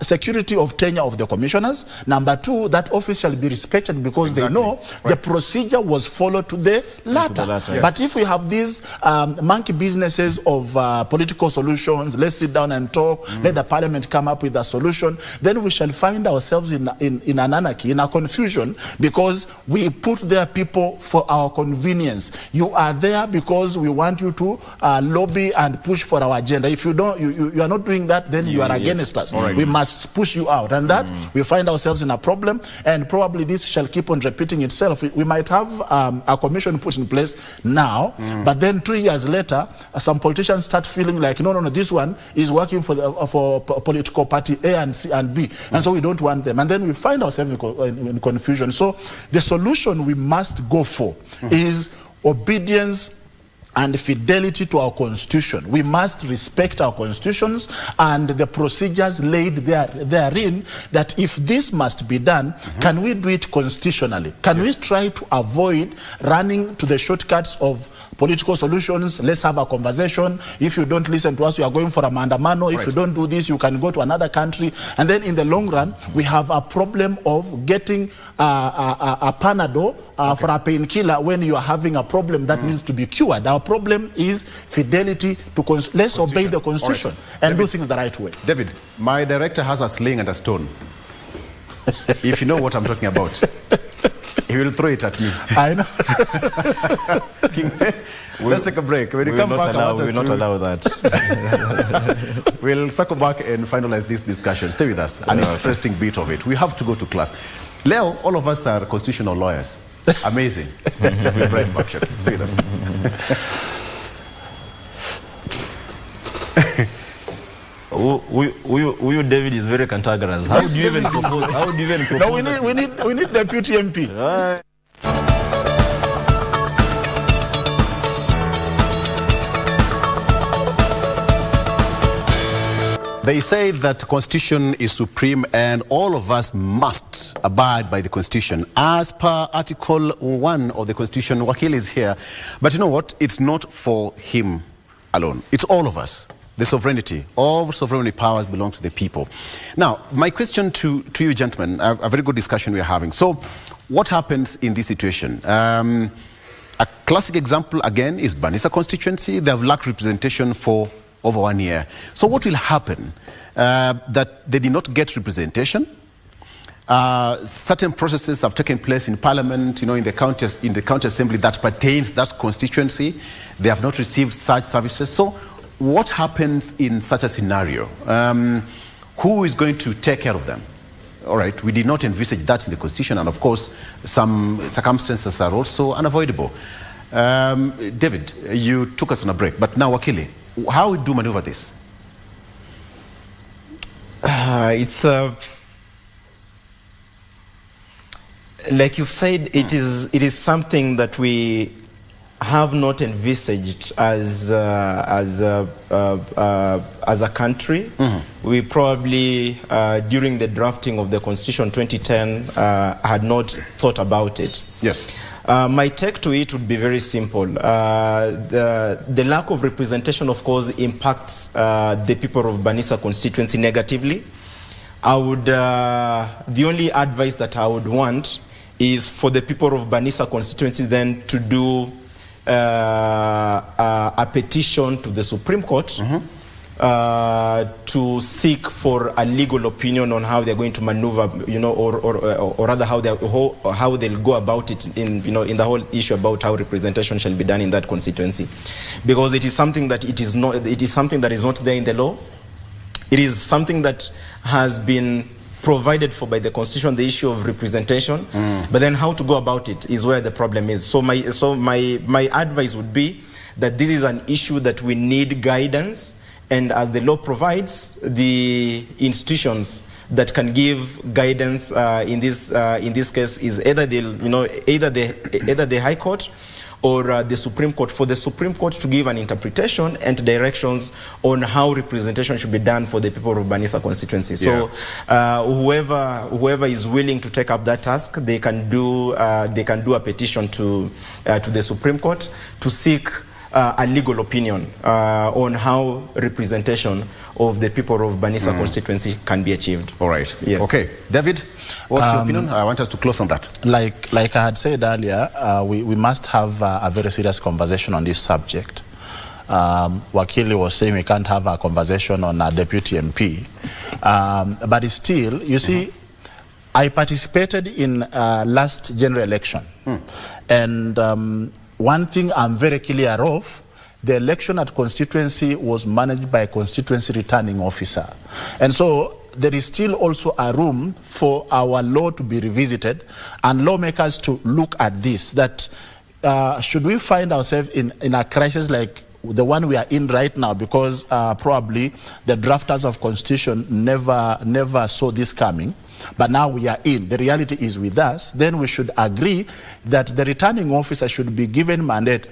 security of tenure of the commissioners. Number two, that office shall be respected because they know the procedure was followed to the latter. But if we have these monkey businesses of political solutions, let's sit down and talk, let the parliament come up with a solution, then we shall find ourselves in an anarchy, in a confusion, because we put there people for our convenience. You are there because we want you to lobby and push for our agenda. If you don't, you are not doing that, then you are against us. We must push you out, and that we find ourselves in a problem, and probably this shall keep on repeating itself. We might have a commission put in place now, but then 2 years later, some politicians start feeling like, no, this one is working for political party A and C and B, and so we don't want them. And then we find ourselves in confusion. So the solution we must go for is obedience and fidelity to our constitution. We must respect our constitutions and the procedures laid therein, that if this must be done, can we do it constitutionally? Can we try to avoid running to the shortcuts of political solutions? Let's have a conversation. If you don't listen to us, you are going for a mandamano. If you don't do this, you can go to another country. And then in the long run, we have a problem of getting a Panadol for a painkiller when you are having a problem that needs to be cured. Our problem is fidelity to let's obey the constitution and do things the right way. David, my director has a sling and a stone. If you know what I'm talking about, he will throw it at me. I know. Let's take a break. When you come back, we will not allow that. We'll circle back and finalize this discussion. Stay with us. An interesting bit of it. We have to go to class. Leo, all of us are constitutional lawyers. Amazing. We'll break back. Stay with us. David is very cantankerous. How do you even propose? No, we need deputy MP. Right. They say that the Constitution is supreme and all of us must abide by the Constitution. As per Article 1 of the Constitution, Wakil is here. But you know what? It's not for him alone. It's all of us. The sovereignty, all sovereign powers belong to the people. Now, my question to you gentlemen, a very good discussion we are having. So, what happens in this situation? A classic example, again, is Banisa constituency. They have lacked representation for over 1 year. So what will happen? That they did not get representation. Certain processes have taken place in Parliament, in the county assembly that pertains that constituency. They have not received such services. So what happens in such a scenario? Who is going to take care of them? All right, we did not envisage that in the Constitution, and of course, some circumstances are also unavoidable. David, you took us on a break, but now, Wakili, how do you maneuver this? It's like you've said, it is something that we have not envisaged as a country. We probably, during the drafting of the Constitution 2010, had not thought about it. Yes. My take to it would be very simple. The lack of representation, of course, impacts the people of Banisa constituency negatively. I would, the only advice that I would want is for the people of Banisa constituency then to do a petition to the Supreme Court to seek for a legal opinion on how they're going to maneuver, or rather how they'll go about it in the whole issue about how representation shall be done in that constituency, because it is something that is not there in the law. It is something that has been provided for by the Constitution, the issue of representation, but then how to go about it is where the problem is. So my advice would be that this is an issue that we need guidance and as the law provides, the institutions that can give guidance in this case is either the High Court or the Supreme Court, for the Supreme Court to give an interpretation and directions on how representation should be done for the people of Banisa constituency. So whoever is willing to take up that task, they can do a petition to the Supreme Court to seek a legal opinion on how representation of the people of Banisa constituency can be achieved. All right. Yes. Okay. David, what's your opinion? I want us to close on that. Like I had said earlier, we must have a very serious conversation on this subject. Wakili was saying we can't have a conversation on a deputy MP. But still, you see, I participated in last general election. And one thing I'm very clear of, the election at constituency was managed by a constituency returning officer. And so there is still also a room for our law to be revisited and lawmakers to look at this, that should we find ourselves in a crisis like the one we are in right now, because probably the drafters of constitution never saw this coming, but now we are in. The reality is with us. Then we should agree that the returning officer should be given mandate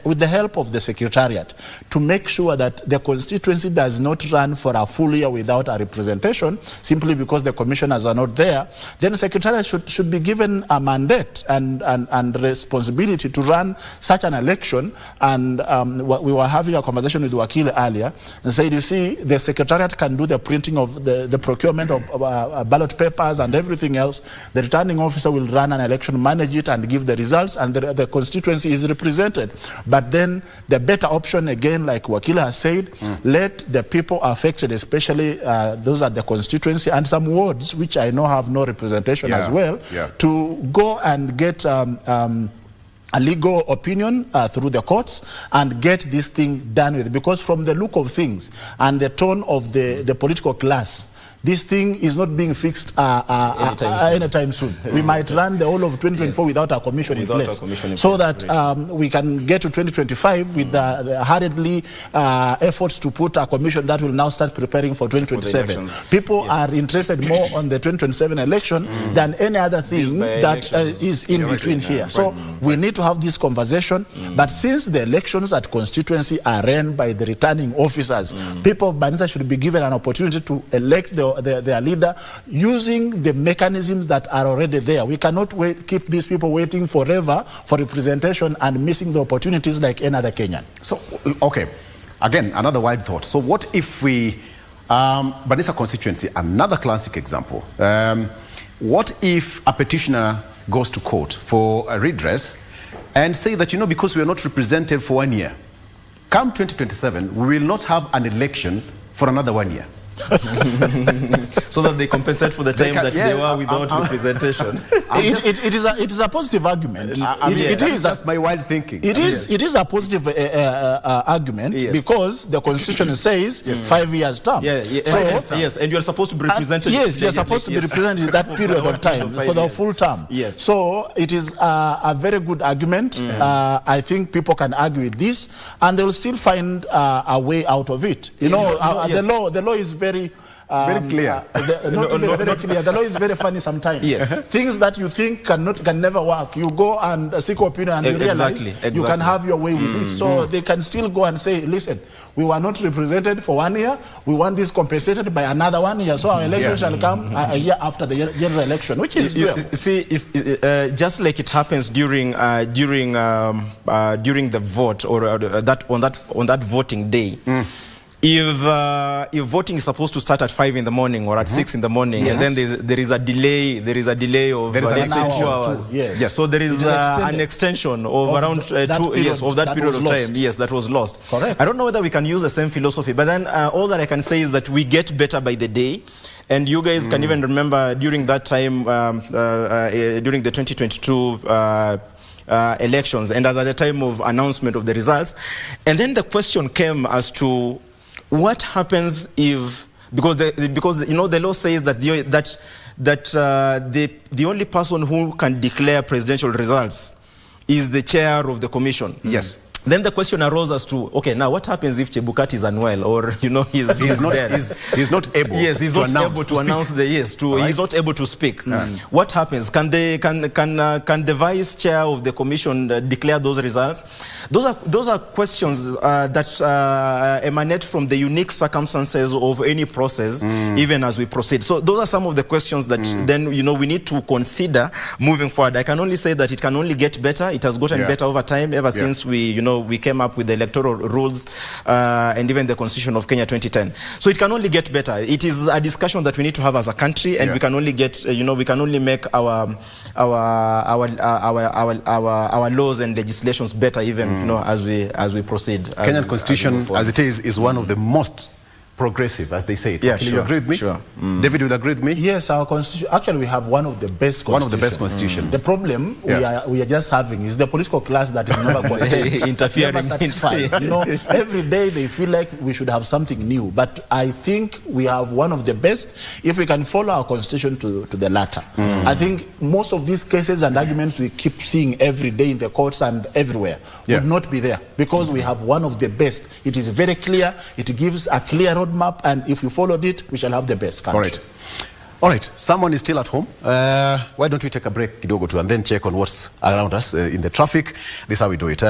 with the help of the secretariat to make sure that the constituency does not run for a full year without a representation simply because the commissioners are not there. Then the secretariat should be given a mandate and responsibility to run such an election. And we were having a conversation with Wakil earlier and said, you see, the secretariat can do the printing of the procurement of ballot papers and everything else. The returning officer will run an election, manage it, and give the results, and the constituency is represented. But then the better option, again, like Wakila has said, let the people affected, especially those at the constituency and some wards, which I know have no representation as well, to go and get a legal opinion through the courts and get this thing done with. Because from the look of things and the tone of the political class, this thing is not being fixed anytime soon. We might run the whole of 2024 without a commission in place. So that we can get to 2025 with the hurriedly efforts to put a commission that will now start preparing for 2027. People are interested more on the 2027 election than any other thing that is in between here. So we need to have this conversation. But since the elections at constituency are run by the returning officers, people of Banisa should be given an opportunity to elect their leader using the mechanisms that are already there. We cannot keep these people waiting forever for representation and missing the opportunities like any other Kenyan. So, okay, again, another wide thought. So what if we, Banisa constituency, another classic example, what if a petitioner goes to court for a redress and say that, you know, because we are not represented for 1 year, come 2027, we will not have an election for another 1 year. So that they compensate for the time that they were without representation. It is a positive argument. That's my wild thinking. It is a positive argument because the constitution says 5 years term. Yes, and you are supposed to be represented. Yes, you are supposed to be represented in that period of time for the full term. Yes. So it is a very good argument. I think people can argue with this, and they will still find a way out of it. You know, the law is very clear. Very clear. The law is very funny sometimes. Yes. Things that you think can never work, you go and seek opinion and you realize you can have your way with it. So they can still go and say, listen, we were not represented for 1 year. We want this compensated by another 1 year. So our election shall come a year after the general election, which is good. See, just like it happens during the vote or on that voting day. If voting is supposed to start at 5 in the morning or at 6 in the morning, and then there is a delay of an 2 hours. Yes. So there is an extension of around 2 years of that period of time. Yes, that was lost. Correct. I don't know whether we can use the same philosophy, but then all that I can say is that we get better by the day. And you guys can even remember during that time, during the 2022 elections, and at the time of announcement of the results, and then the question came as to what happens if, because you know the law says that the only person who can declare presidential results is the chair of the commission. Yes. Then the question arose as to, okay, now what happens if Chebukati is unwell, or he's not dead? He's not able. Yes, he's not able to announce the yes. He's not able to speak. What happens? Can the vice chair of the commission declare those results? Those are questions that emanate from the unique circumstances of any process, even as we proceed. So those are some of the questions that then we need to consider moving forward. I can only say that it can only get better. It has gotten better over time ever since we came up with the electoral rules and even the Constitution of Kenya 2010. So it can only get better. It is a discussion that we need to have as a country, and we can only get, we can only make our laws and legislations better, even as we proceed. Kenyan Constitution, as it is one of the most progressive, as they say it. Yeah, sure. You agree with me? Sure. David, will agree with me? Yes, our constitution. Actually, we have one of the best constitutions. One of the best constitutions. The problem we are just having is the political class that is never content, interfering, never satisfied. Every day they feel like we should have something new. But I think we have one of the best if we can follow our constitution to the latter. I think most of these cases and arguments we keep seeing every day in the courts and everywhere would not be there, because we have one of the best. It is very clear. It gives a clear roadmap, and if we followed it, we shall have the best country. All right. Someone is still at home. Why don't we take a break, kidogo too, and then check on what's around us in the traffic. This is how we do it.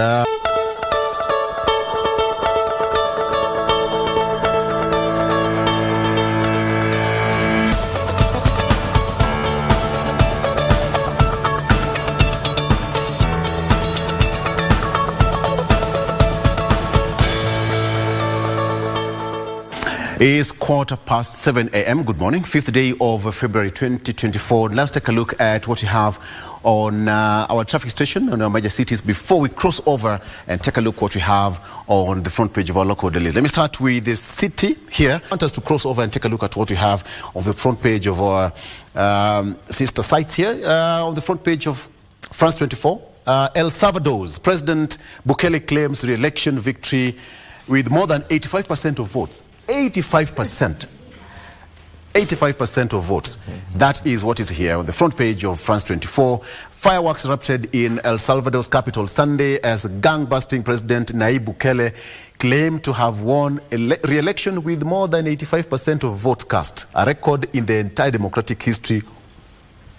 It's 7:15 a.m. Good morning, 5th day of February 2024. Let's take a look at what we have on our traffic station on our major cities before we cross over and take a look what we have on the front page of our local dailies. Let me start with the city here. I want us to cross over and take a look at what we have on the front page of our sister sites here. On the front page of France 24, El Salvador's President Bukele claims re-election victory with more than 85% of votes. 85% of votes. That is what is here on the front page of France 24. Fireworks erupted in El Salvador's capital Sunday as gang-busting President Nayib Bukele claimed to have won re-election with more than 85% of votes cast, a record in the entire democratic history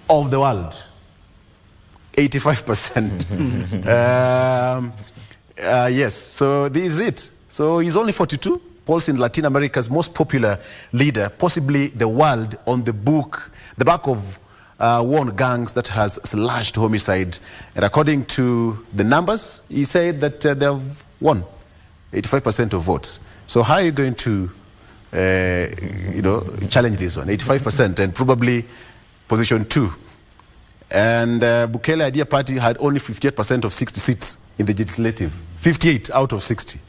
of the world. 85%. Yes, so this is it. So he's only 42. Polls in Latin America's most popular leader, possibly the world, on the back of war on gangs that has slashed homicide. And according to the numbers, he said that they have won 85% of votes. So how are you going to, challenge this one? 85% and probably position 2. And Bukele Idea Party had only 58% of 60 seats in the legislative. 58 out of 60.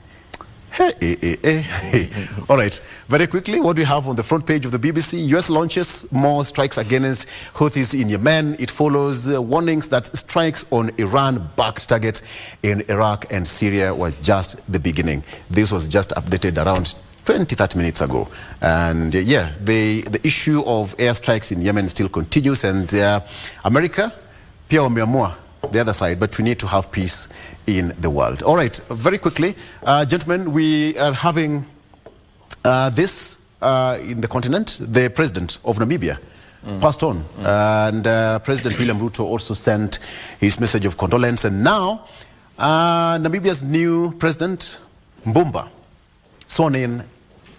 Hey. All right, very quickly, what do we have on the front page of the BBC? US launches more strikes against Houthis in Yemen. It follows warnings that strikes on Iran-backed targets in Iraq and Syria was just the beginning. This was just updated around 20-30 minutes ago. And the issue of airstrikes in Yemen still continues, and America, pia wameamua the other side, but we need to have peace in the world. All right, very quickly, gentlemen, we are having this in the continent. The president of Namibia passed on, and President William Ruto also sent his message of condolence. And now, Namibia's new president, Mbumba, sworn in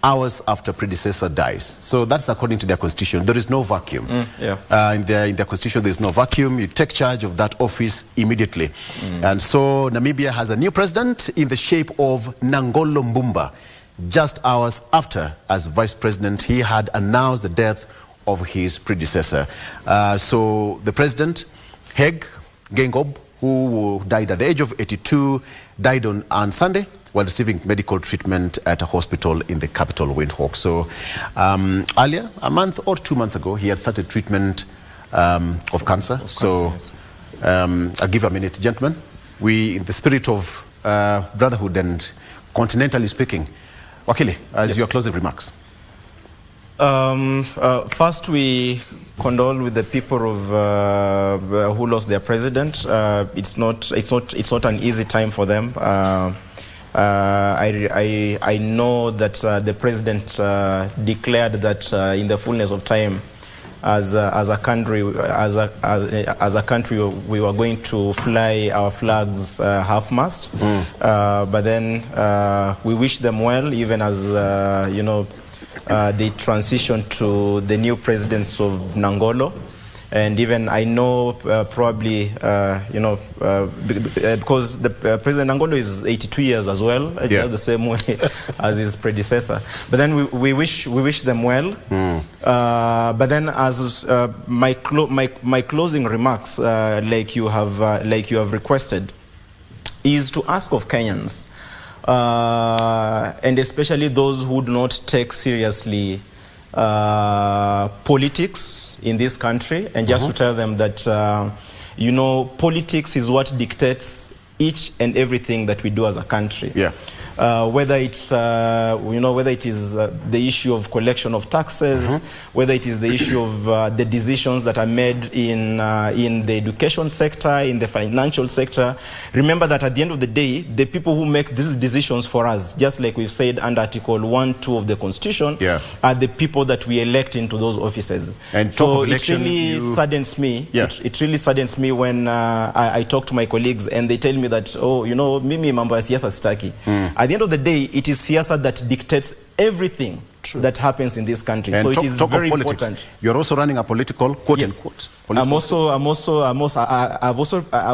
hours after predecessor dies. So that's according to their constitution. There is no vacuum. In their constitution, there is no vacuum. You take charge of that office immediately. And so Namibia has a new president in the shape of Nangolo Mbumba. Just hours after, as vice president, he had announced the death of his predecessor. So the president, Heg Geingob, who died at the age of 82, died on Sunday while receiving medical treatment at a hospital in the capital, Windhoek. So earlier, a month or 2 months ago, he had started treatment of cancer. I'll give a minute, gentlemen. We, in the spirit of brotherhood and continentally speaking, Wakili, as your closing remarks. First, we condole with the people of who lost their president. It's not an easy time for them. I know that the president declared that in the fullness of time, as a country, we were going to fly our flags half-mast. But then we wish them well, even as they transition to the new presidents of Nangolo. And even I know probably, because the President Nangolo is 82 years as well, just the same way as his predecessor. But then we wish them well. But then, as my closing remarks, like you have requested, is to ask of Kenyans, and especially those who do not take seriously politics in this country, and just to tell them that politics is what dictates each and everything that we do as a country. Whether it's whether it is the issue of collection of taxes, whether it is the issue of the decisions that are made in the education sector, in the financial sector. Remember that at the end of the day, the people who make these decisions for us, just like we've said under Article 1(2) of the Constitution, are the people that we elect into those offices. And so it really saddens me. It really saddens me when I talk to my colleagues and they tell me that, mimi mambo ya siasa sitaki. At the end of the day, it is siasa that dictates everything that happens in this country. And so it is very important. You're also running a political quote-unquote. I've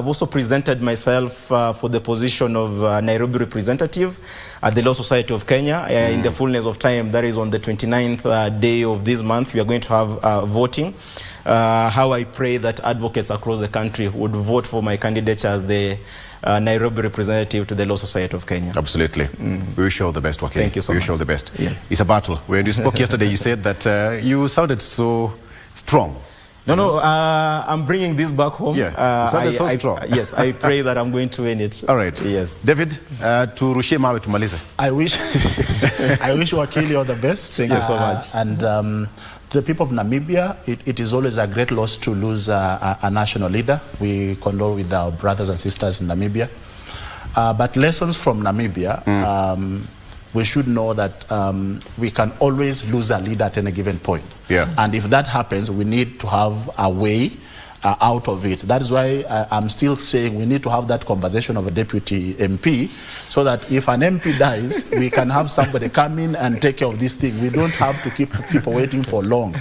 also presented myself for the position of Nairobi representative at the Law Society of Kenya. In the fullness of time, that is on the 29th day of this month, we are going to have voting. How I pray that advocates across the country would vote for my candidature as the Nairobi representative to the Law Society of Kenya. Absolutely. We wish you all the best, Wakili. Thank you so much. We wish you all the best. Yes. It's a battle. When you spoke yesterday, you said that you sounded so strong. No, I'm bringing this back home. Sounded so strong. Yes, I pray that I'm going to win it. All right. Yes. David, turushie mawe tumalize. I wish Wakili all the best. Thank you so much. And the people of Namibia, it is always a great loss to lose a national leader. We condole with our brothers and sisters in Namibia. But lessons from Namibia, we should know that we can always lose a leader at any given point. And if that happens, we need to have a way out of it. That is why I'm still saying we need to have that conversation of a deputy MP, so that if an MP dies, we can have somebody come in and take care of this thing. We don't have to keep people waiting for long.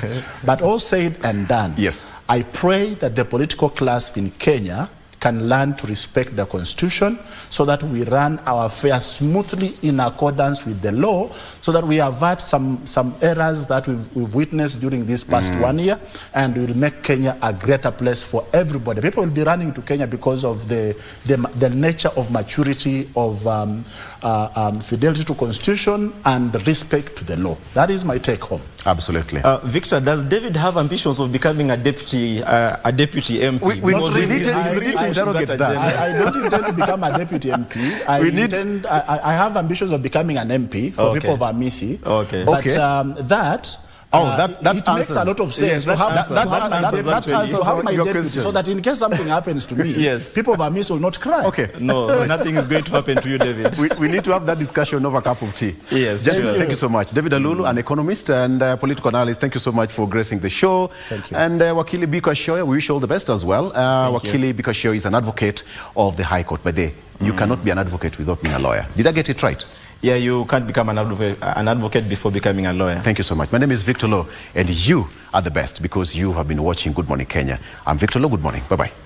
But all said and done, I pray that the political class in Kenya can learn to respect the Constitution, so that we run our affairs smoothly in accordance with the law, so that we avert some errors that we've witnessed during this past 1 year, and we will make Kenya a greater place for everybody. People will be running to Kenya because of the nature of maturity, of fidelity to Constitution and respect to the law. That is my take home. Absolutely. Victor, does David have ambitions of becoming a deputy MP? We need to interrogate that. I don't intend to become a deputy MP. I have ambitions of becoming an MP for people of Amisi. But that it makes a lot of sense to have my deputy, so that in case something happens to me, people of Amisi will not cry. No, nothing is going to happen to you, David. We need to have that discussion over a cup of tea. Thank you so much. David Alulu, an economist and political analyst, thank you so much for gracing the show. Thank you. And Wakili Biko Shoya, we wish you all the best as well. Wakili Biko Shoya is an advocate of the High Court. But you cannot be an advocate without being a lawyer. Did I get it right? Yeah, you can't become an advocate before becoming a lawyer. Thank you so much. My name is Victor Low, and you are the best because you have been watching Good Morning Kenya. I'm Victor Low. Good morning. Bye-bye.